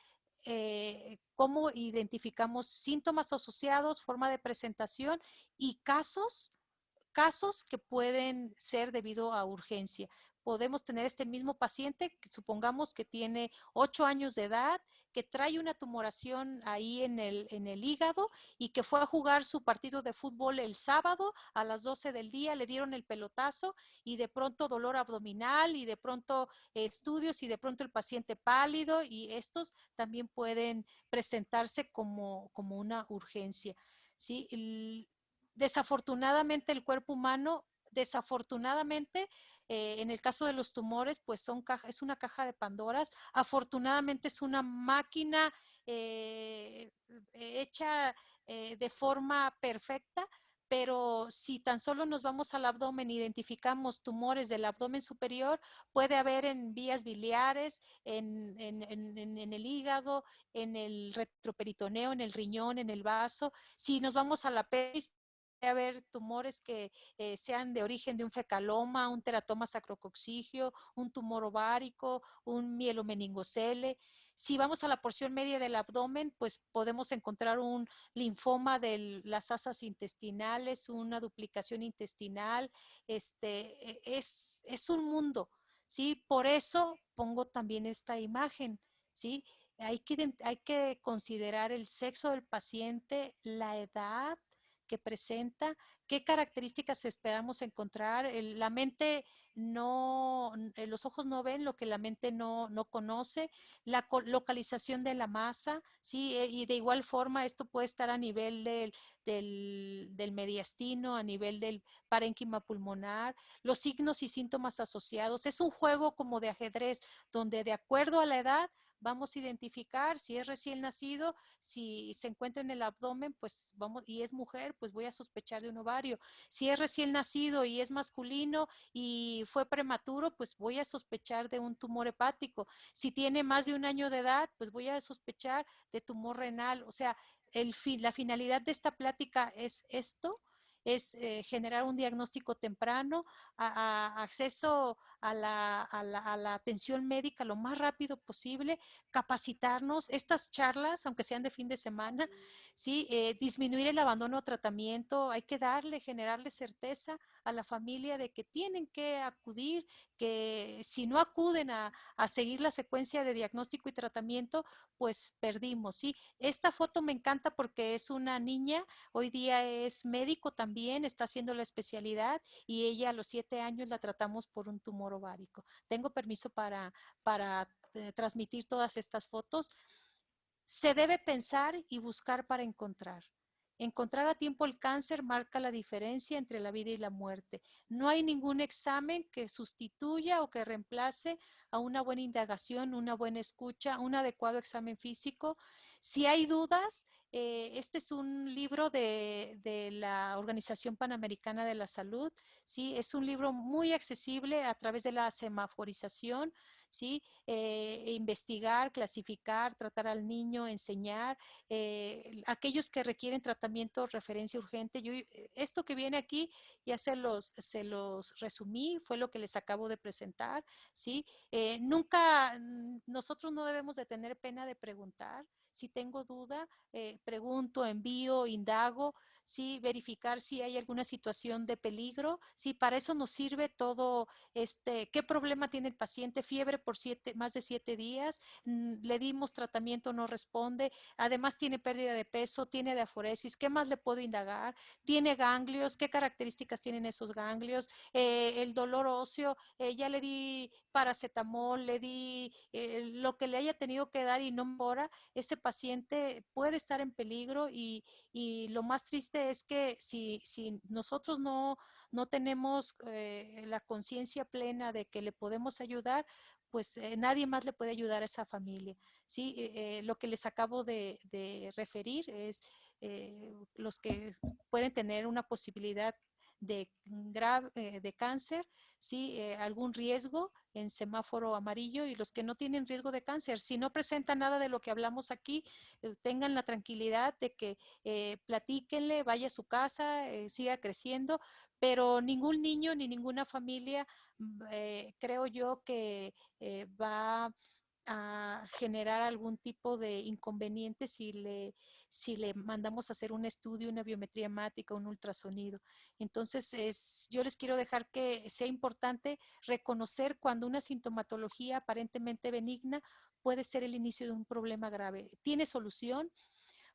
cómo identificamos síntomas asociados, forma de presentación y casos que pueden ser debido a urgencia. podemos tener este mismo paciente, que supongamos que tiene 8 años de edad, que trae una tumoración ahí en el hígado y que fue a jugar su partido de fútbol el sábado a las 12 del día, le dieron el pelotazo y de pronto dolor abdominal y de pronto estudios y de pronto el paciente pálido, y estos también pueden presentarse como una urgencia, ¿sí? Desafortunadamente el cuerpo humano, desafortunadamente, en el caso de los tumores, pues es una caja de Pandoras. Afortunadamente es una máquina hecha de forma perfecta, pero si tan solo nos vamos al abdomen, identificamos tumores del abdomen superior, puede haber en vías biliares, en el hígado, en el retroperitoneo, en el riñón, en el vaso. Si nos vamos a la pelvis, puede haber tumores que sean de origen de un fecaloma, un teratoma sacrococcigio, un tumor ovárico, un mielomeningocele. Si vamos a la porción media del abdomen, pues podemos encontrar un linfoma de las asas intestinales, una duplicación intestinal. Es un mundo, ¿sí? Por eso pongo también esta imagen, ¿sí? Hay que considerar el sexo del paciente, la edad que presenta, qué características esperamos encontrar. La mente no, los ojos no ven lo que la mente no conoce, la localización de la masa, ¿sí? Y de igual forma esto puede estar a nivel del mediastino, a nivel del parénquima pulmonar, los signos y síntomas asociados. Es un juego como de ajedrez, donde de acuerdo a la edad vamos a identificar si es recién nacido, si se encuentra en el abdomen, pues vamos, y es mujer, pues voy a sospechar de un ovario. Si es recién nacido y es masculino y fue prematuro, pues voy a sospechar de un tumor hepático. Si tiene más de un año de edad, pues voy a sospechar de tumor renal. O sea, la finalidad de esta plática es esto, es generar un diagnóstico temprano, acceso a la atención médica lo más rápido posible, capacitarnos, estas charlas, aunque sean de fin de semana, ¿sí? Disminuir el abandono o tratamiento, hay que generarle certeza a la familia de que tienen que acudir, que si no acuden a seguir la secuencia de diagnóstico y tratamiento, pues perdimos, ¿sí? Esta foto me encanta porque es una niña, hoy día es médico también, está haciendo la especialidad y ella a los 7 años la tratamos por un tumor ovárico. Tengo permiso para transmitir todas estas fotos. Se debe pensar y buscar para encontrar. Encontrar a tiempo el cáncer marca la diferencia entre la vida y la muerte. No hay ningún examen que sustituya o que reemplace a una buena indagación, una buena escucha, un adecuado examen físico. Si hay dudas, este es un libro de la Organización Panamericana de la Salud, ¿sí? Es un libro muy accesible a través de la semaforización, ¿sí? Investigar, clasificar, tratar al niño, enseñar, aquellos que requieren tratamiento, referencia urgente. Esto que viene aquí ya se los resumí, fue lo que les acabo de presentar, ¿sí? Nunca, nosotros no debemos de tener pena de preguntar. Si tengo duda, pregunto, envío, indago, sí, verificar si hay alguna situación de peligro, sí, para eso nos sirve todo qué problema tiene el paciente, fiebre por más de 7 días, le dimos tratamiento, no responde, además tiene pérdida de peso, tiene diaforesis, ¿qué más le puedo indagar? Tiene ganglios, ¿qué características tienen esos ganglios? El dolor óseo, ya le di paracetamol, le di lo que le haya tenido que dar y no mejora, ese paciente puede estar en peligro y lo más triste es que si nosotros no tenemos la conciencia plena de que le podemos ayudar, pues nadie más le puede ayudar a esa familia. ¿Sí? Lo que les acabo de referir es los que pueden tener una posibilidad de cáncer, ¿sí? Algún riesgo en semáforo amarillo, y los que no tienen riesgo de cáncer. Si no presentan nada de lo que hablamos aquí, tengan la tranquilidad de que platíquenle, vaya a su casa, siga creciendo, pero ningún niño ni ninguna familia creo yo que va a generar algún tipo de inconveniente si le mandamos a hacer un estudio, una biometría hemática, un ultrasonido. Entonces, yo les quiero dejar que sea importante reconocer cuando una sintomatología aparentemente benigna puede ser el inicio de un problema grave. Tiene solución.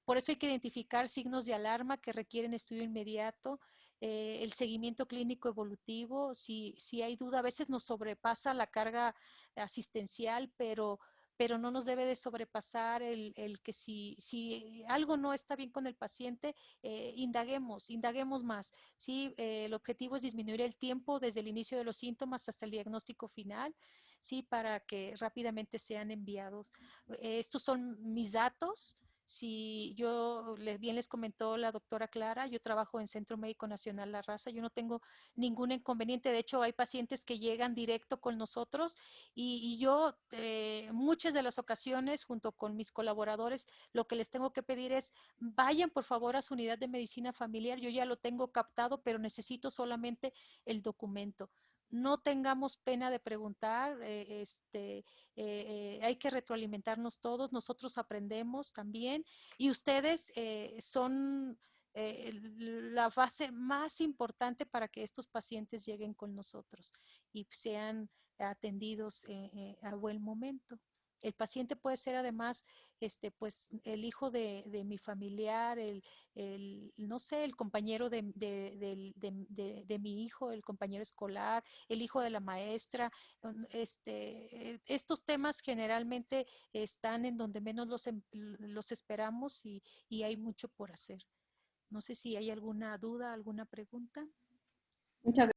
Por eso hay que identificar signos de alarma que requieren estudio inmediato, el seguimiento clínico evolutivo. Si hay duda, a veces nos sobrepasa la carga asistencial, pero no nos debe de sobrepasar el que si algo no está bien con el paciente, indaguemos más. ¿Sí? El objetivo es disminuir el tiempo desde el inicio de los síntomas hasta el diagnóstico final, ¿sí? Para que rápidamente sean enviados. Estos son mis datos. Si yo, bien les comentó la doctora Clara, yo trabajo en Centro Médico Nacional La Raza, yo no tengo ningún inconveniente. De hecho, hay pacientes que llegan directo con nosotros y yo muchas de las ocasiones, junto con mis colaboradores, lo que les tengo que pedir es, vayan por favor a su unidad de medicina familiar, yo ya lo tengo captado, pero necesito solamente el documento. No tengamos pena de preguntar, hay que retroalimentarnos todos, nosotros aprendemos también y ustedes son la base más importante para que estos pacientes lleguen con nosotros y sean atendidos a buen momento. El paciente puede ser además, pues, el hijo de mi familiar, no sé, el compañero de mi hijo, el compañero escolar, el hijo de la maestra. Estos temas generalmente están en donde menos los esperamos y hay mucho por hacer. No sé si hay alguna duda, alguna pregunta. Muchas